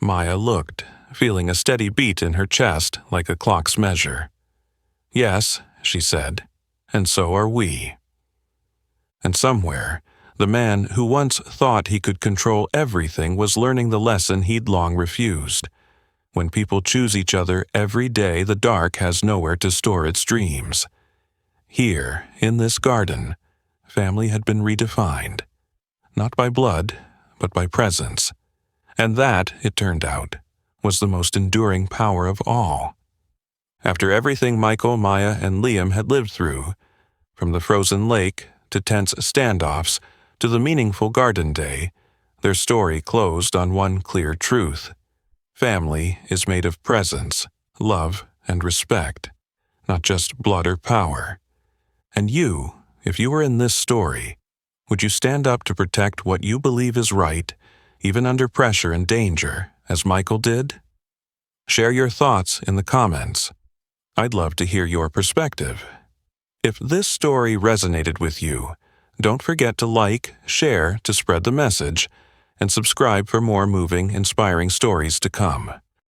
Maya looked, feeling a steady beat in her chest like a clock's measure. "Yes," she said, "and so are we." And somewhere, the man who once thought he could control everything was learning the lesson he'd long refused. When people choose each other every day, the dark has nowhere to store its dreams. Here, in this garden, family had been redefined. Not by blood, but by presence. And that, it turned out, was the most enduring power of all. After everything Michael, Maya, and Liam had lived through, from the frozen lake to tense standoffs to the meaningful garden day, their story closed on one clear truth. Family is made of presence, love, and respect, not just blood or power. And you, if you were in this story, would you stand up to protect what you believe is right, even under pressure and danger, as Michael did? Share your thoughts in the comments. I'd love to hear your perspective. If this story resonated with you, don't forget to like, share to spread the message, and subscribe for more moving, inspiring stories to come.